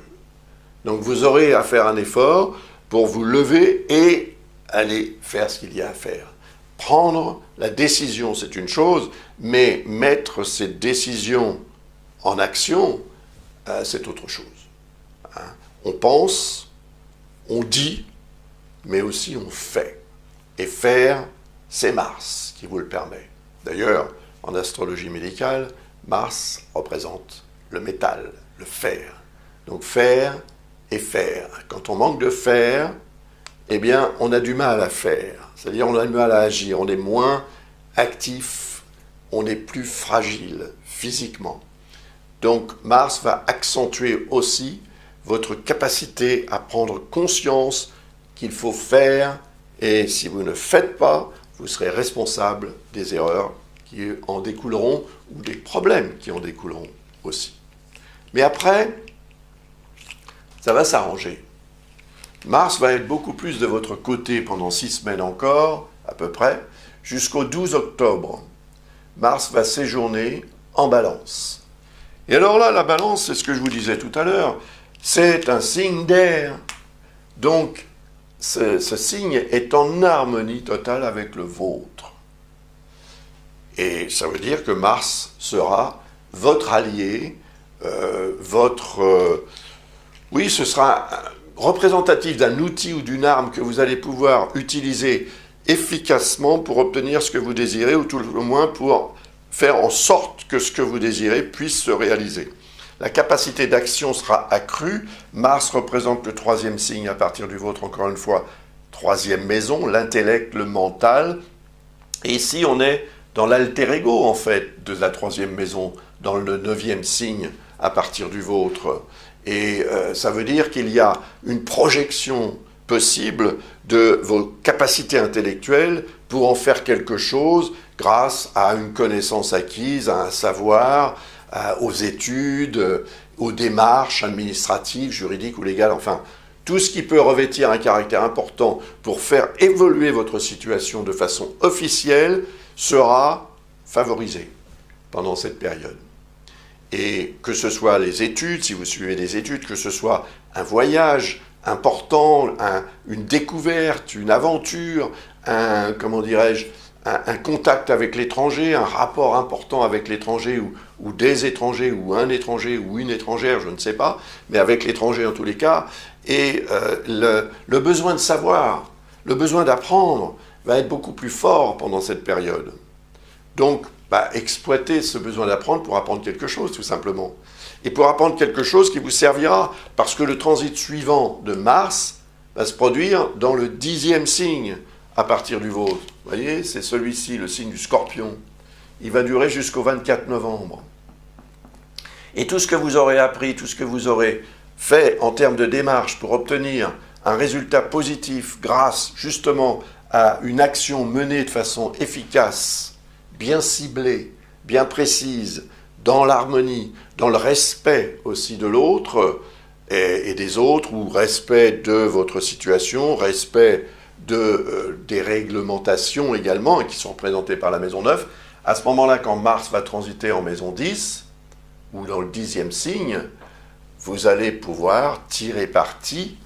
A: Donc vous aurez à faire un effort pour vous lever et aller faire ce qu'il y a à faire. Prendre la décision, c'est une chose, mais mettre cette décision en action, c'est autre chose. On pense, on dit, mais aussi on fait. Et faire, c'est Mars qui vous le permet. D'ailleurs, en astrologie médicale, Mars représente le métal, le fer. Donc faire et faire. Quand on manque de fer, eh bien, on a du mal à faire. C'est-à-dire, on a du mal à agir. On est moins actif, on est plus fragile physiquement. Donc, Mars va accentuer aussi votre capacité à prendre conscience qu'il faut faire, et si vous ne faites pas, vous serez responsable des erreurs qui en découleront ou des problèmes qui en découleront aussi. Mais après, ça va s'arranger. Mars va être beaucoup plus de votre côté pendant 6 semaines encore, à peu près, jusqu'au 12 octobre. Mars va séjourner en Balance. Et alors là, la balance, c'est ce que je vous disais tout à l'heure, c'est un signe d'air. Donc, ce signe est en harmonie totale avec le vôtre. Et ça veut dire que Mars sera votre allié, oui, ce sera représentatif d'un outil ou d'une arme que vous allez pouvoir utiliser efficacement pour obtenir ce que vous désirez, ou tout le moins pour faire en sorte que ce que vous désirez puisse se réaliser. La capacité d'action sera accrue. Mars représente le troisième signe à partir du vôtre, encore une fois, troisième maison, l'intellect, le mental. Et ici, on est dans l'alter ego, en fait, de la troisième maison, dans le neuvième signe à partir du vôtre. Et ça veut dire qu'il y a une projection possible de vos capacités intellectuelles pour en faire quelque chose grâce à une connaissance acquise, à un savoir, aux études, aux démarches administratives, juridiques ou légales, enfin, tout ce qui peut revêtir un caractère important pour faire évoluer votre situation de façon officielle sera favorisé pendant cette période. Et que ce soit les études, si vous suivez des études, que ce soit un voyage important, une découverte, une aventure, un contact avec l'étranger, un rapport important avec l'étranger ou des étrangers ou un étranger ou une étrangère, je ne sais pas, mais avec l'étranger en tous les cas, et le besoin de savoir, le besoin d'apprendre va être beaucoup plus fort pendant cette période. Donc, exploitez ce besoin d'apprendre pour apprendre quelque chose, tout simplement. Et pour apprendre quelque chose qui vous servira, parce que le transit suivant de Mars va se produire dans le 10e signe à partir du vôtre. Vous voyez, c'est celui-ci, le signe du Scorpion. Il va durer jusqu'au 24 novembre. Et tout ce que vous aurez appris, tout ce que vous aurez fait en termes de démarche pour obtenir un résultat positif grâce justement à une action menée de façon efficace, bien ciblée, bien précise, dans l'harmonie, dans le respect aussi de l'autre et des autres, ou respect de votre situation, respect des réglementations également, qui sont représentées par la maison 9, à ce moment-là, quand Mars va transiter en maison 10, ou dans le 10e signe, vous allez pouvoir tirer parti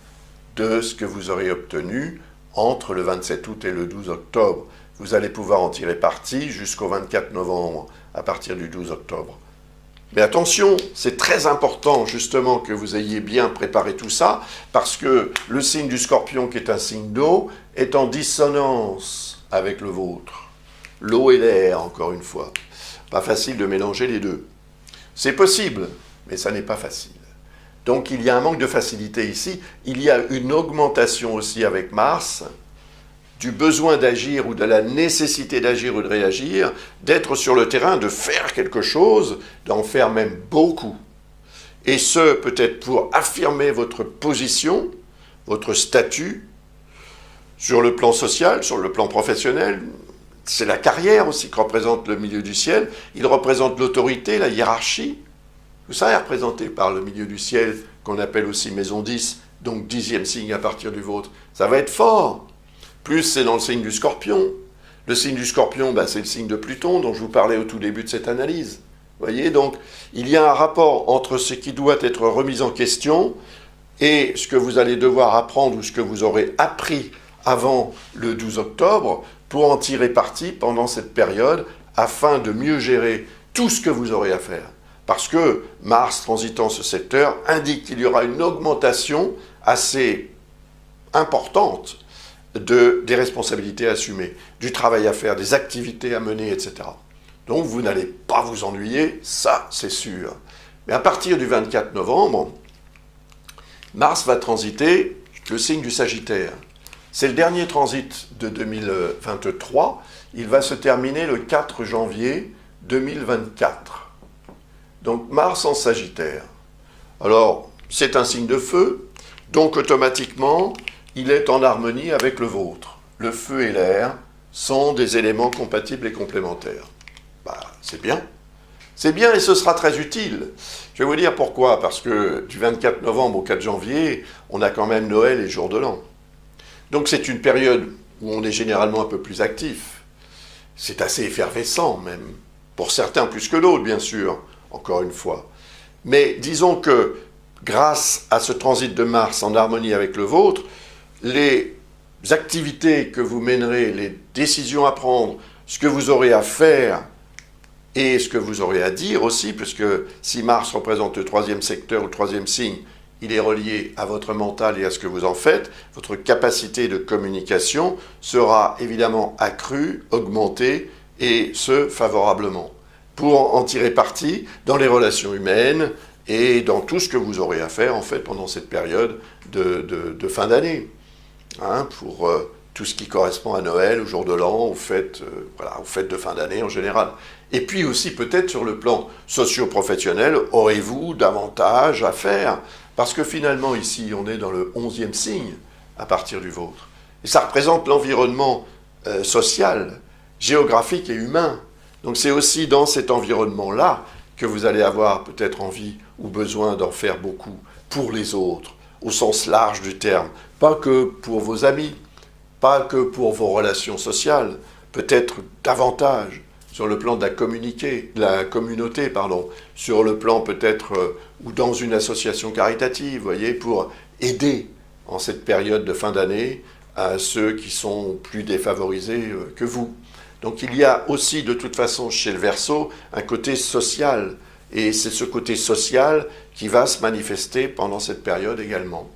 A: de ce que vous aurez obtenu entre le 27 août et le 12 octobre. Vous allez pouvoir en tirer parti jusqu'au 24 novembre, à partir du 12 octobre. Mais attention, c'est très important justement que vous ayez bien préparé tout ça, parce que le signe du Scorpion, qui est un signe d'eau, est en dissonance avec le vôtre. L'eau et l'air, encore une fois. Pas facile de mélanger les deux. C'est possible, mais ça n'est pas facile. Donc il y a un manque de facilité ici. Il y a une augmentation aussi avec Mars, du besoin d'agir ou de la nécessité d'agir ou de réagir, d'être sur le terrain, de faire quelque chose, d'en faire même beaucoup. Et ce, peut-être pour affirmer votre position, votre statut, sur le plan social, sur le plan professionnel. C'est la carrière aussi qui représente le milieu du ciel. Il représente l'autorité, la hiérarchie. Tout ça est représenté par le milieu du ciel, qu'on appelle aussi maison 10, donc 10e signe à partir du vôtre. Ça va être fort. Plus c'est dans le signe du Scorpion. Le signe du Scorpion, c'est le signe de Pluton dont je vous parlais au tout début de cette analyse. Vous voyez, donc, il y a un rapport entre ce qui doit être remis en question et ce que vous allez devoir apprendre ou ce que vous aurez appris avant le 12 octobre pour en tirer parti pendant cette période afin de mieux gérer tout ce que vous aurez à faire. Parce que Mars transitant ce secteur indique qu'il y aura une augmentation assez importante des responsabilités à assumer, du travail à faire, des activités à mener, etc. Donc vous n'allez pas vous ennuyer, ça c'est sûr. Mais à partir du 24 novembre, Mars va transiter le signe du Sagittaire. C'est le dernier transit de 2023, il va se terminer le 4 janvier 2024. Donc Mars en Sagittaire. Alors, c'est un signe de feu, donc automatiquement, il est en harmonie avec le vôtre. Le feu et l'air sont des éléments compatibles et complémentaires. C'est bien. C'est bien et ce sera très utile. Je vais vous dire pourquoi. Parce que du 24 novembre au 4 janvier, on a quand même Noël et jour de l'an. Donc c'est une période où on est généralement un peu plus actif. C'est assez effervescent même. Pour certains plus que d'autres, bien sûr, encore une fois. Mais disons que grâce à ce transit de Mars en harmonie avec le vôtre, les activités que vous mènerez, les décisions à prendre, ce que vous aurez à faire et ce que vous aurez à dire aussi, puisque si Mars représente le troisième secteur ou le troisième signe, il est relié à votre mental et à ce que vous en faites, votre capacité de communication sera évidemment accrue, augmentée, et ce, favorablement, pour en tirer parti dans les relations humaines et dans tout ce que vous aurez à faire, en fait, pendant cette période de fin d'année. Hein, pour tout ce qui correspond à Noël, au jour de l'an, aux fêtes de fin d'année en général. Et puis aussi, peut-être sur le plan socio-professionnel, aurez-vous davantage à faire? Parce que finalement, ici, on est dans le 11e signe, à partir du vôtre. Et ça représente l'environnement social, géographique et humain. Donc c'est aussi dans cet environnement-là que vous allez avoir peut-être envie ou besoin d'en faire beaucoup pour les autres, au sens large du terme. Pas que pour vos amis, pas que pour vos relations sociales, peut-être davantage sur le plan de la communauté, sur le plan peut-être ou dans une association caritative, voyez, pour aider en cette période de fin d'année à ceux qui sont plus défavorisés que vous. Donc il y a aussi de toute façon chez le Verseau un côté social, et c'est ce côté social qui va se manifester pendant cette période également.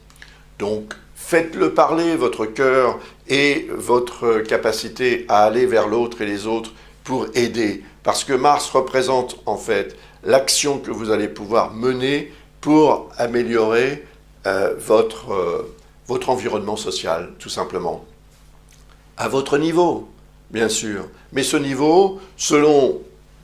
A: Donc faites-le parler, votre cœur et votre capacité à aller vers l'autre et les autres pour aider, parce que Mars représente en fait l'action que vous allez pouvoir mener pour améliorer votre environnement social, tout simplement. À votre niveau, bien sûr. Mais ce niveau, selon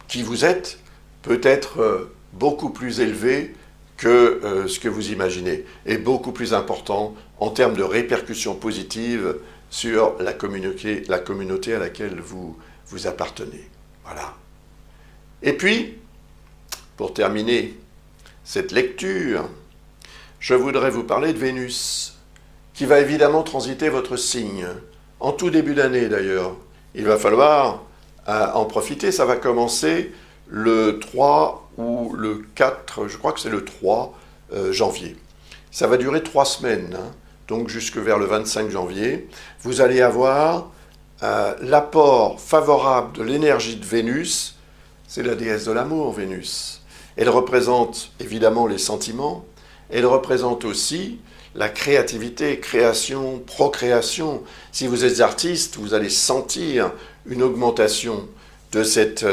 A: qui vous êtes, peut être beaucoup plus élevé que ce que vous imaginez, et beaucoup plus important en termes de répercussions positives sur la communauté à laquelle vous appartenez. Voilà. Et puis, pour terminer cette lecture, je voudrais vous parler de Vénus, qui va évidemment transiter votre signe, en tout début d'année d'ailleurs. Il va falloir en profiter, ça va commencer le 3 ou le 4, je crois que c'est le 3 janvier. Ça va durer 3 semaines, hein, donc jusque vers le 25 janvier. Vous allez avoir l'apport favorable de l'énergie de Vénus, c'est la déesse de l'amour, Vénus. Elle représente évidemment les sentiments, elle représente aussi la créativité, création, procréation. Si vous êtes artiste, vous allez sentir une augmentation de cette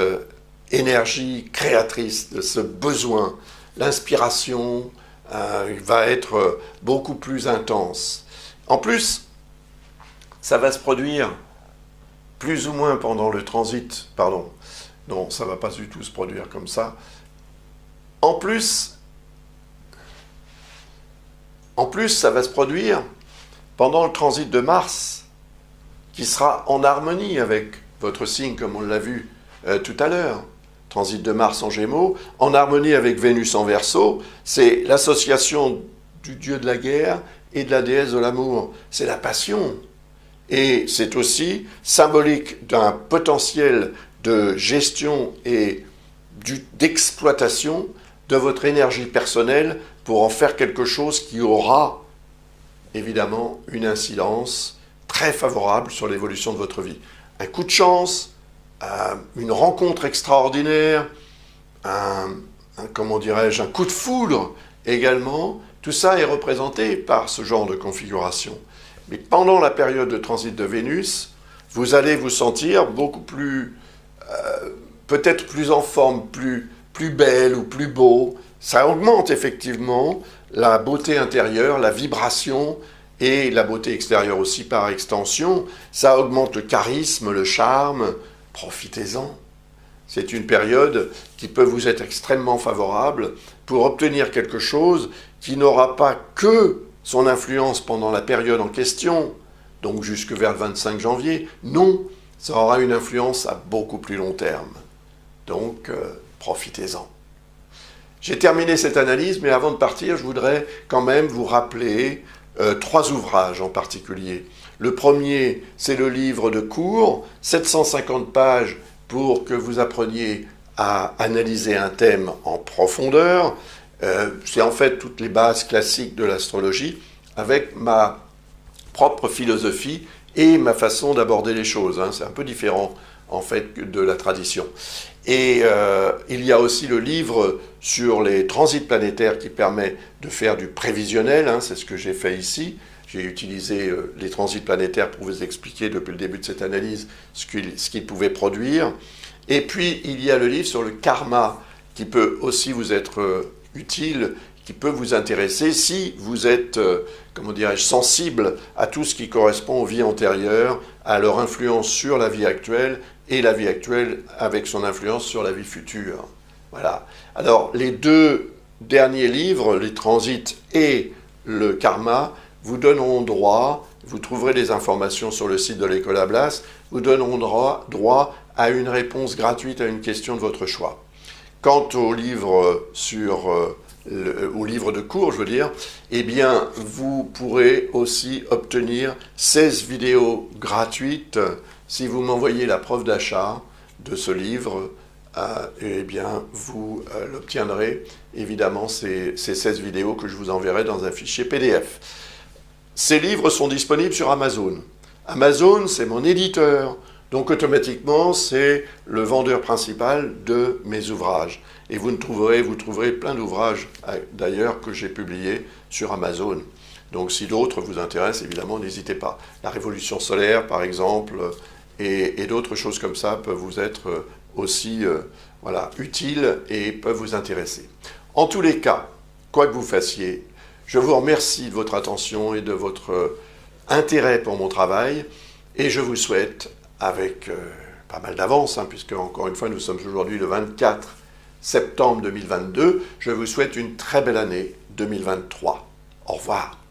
A: énergie créatrice, de ce besoin. L'inspiration va être beaucoup plus intense. En plus, ça va se produire plus ou moins pendant le transit, non, ça ne va pas du tout se produire comme ça. En plus, ça va se produire pendant le transit de Mars, qui sera en harmonie avec votre signe, comme on l'a vu tout à l'heure. Transit de Mars en Gémeaux, en harmonie avec Vénus en Verseau, c'est l'association du dieu de la guerre et de la déesse de l'amour. C'est la passion. Et c'est aussi symbolique d'un potentiel de gestion et d'exploitation de votre énergie personnelle pour en faire quelque chose qui aura évidemment une incidence très favorable sur l'évolution de votre vie. Un coup de chance, une rencontre extraordinaire, un coup de foudre également, tout ça est représenté par ce genre de configuration. Mais pendant la période de transit de Vénus, vous allez vous sentir beaucoup plus, peut-être plus en forme, plus belle ou plus beau. Ça augmente effectivement la beauté intérieure, la vibration et la beauté extérieure aussi par extension. Ça augmente le charisme, le charme. Profitez-en. C'est une période qui peut vous être extrêmement favorable pour obtenir quelque chose qui n'aura pas que son influence pendant la période en question, donc jusque vers le 25 janvier. Non, ça aura une influence à beaucoup plus long terme. Donc, profitez-en. J'ai terminé cette analyse, mais avant de partir, je voudrais quand même vous rappeler 3 ouvrages en particulier. Le premier, c'est le livre de cours, 750 pages pour que vous appreniez à analyser un thème en profondeur. C'est en fait toutes les bases classiques de l'astrologie avec ma propre philosophie et ma façon d'aborder les choses. C'est un peu différent en fait de la tradition. Et il y a aussi le livre sur les transits planétaires qui permet de faire du prévisionnel, c'est ce que j'ai fait ici. J'ai utilisé les transits planétaires pour vous expliquer depuis le début de cette analyse ce qu'ils pouvaient produire. Et puis il y a le livre sur le karma qui peut aussi vous être utile, qui peut vous intéresser si vous êtes, comment dirais-je, sensible à tout ce qui correspond aux vies antérieures, à leur influence sur la vie actuelle, et la vie actuelle avec son influence sur la vie future. Voilà. Alors, les deux derniers livres, les transits et le karma, vous donneront droit, vous trouverez des informations sur le site de l'École Ablas, vous donneront droit à une réponse gratuite à une question de votre choix. Quant au livre au livre de cours, je veux dire, eh bien, vous pourrez aussi obtenir 16 vidéos gratuites si vous m'envoyez la preuve d'achat de ce livre. Eh bien, vous l'obtiendrez, évidemment, ces 16 vidéos que je vous enverrai dans un fichier PDF. Ces livres sont disponibles sur Amazon. Amazon, c'est mon éditeur. Donc automatiquement, c'est le vendeur principal de mes ouvrages. Et vous trouverez plein d'ouvrages d'ailleurs que j'ai publiés sur Amazon. Donc si d'autres vous intéressent, évidemment, n'hésitez pas. La révolution solaire, par exemple, et d'autres choses comme ça peuvent vous être aussi utiles et peuvent vous intéresser. En tous les cas, quoi que vous fassiez, je vous remercie de votre attention et de votre intérêt pour mon travail et je vous souhaite avec pas mal d'avance, puisque encore une fois nous sommes aujourd'hui le 24 septembre 2022, je vous souhaite une très belle année 2023. Au revoir.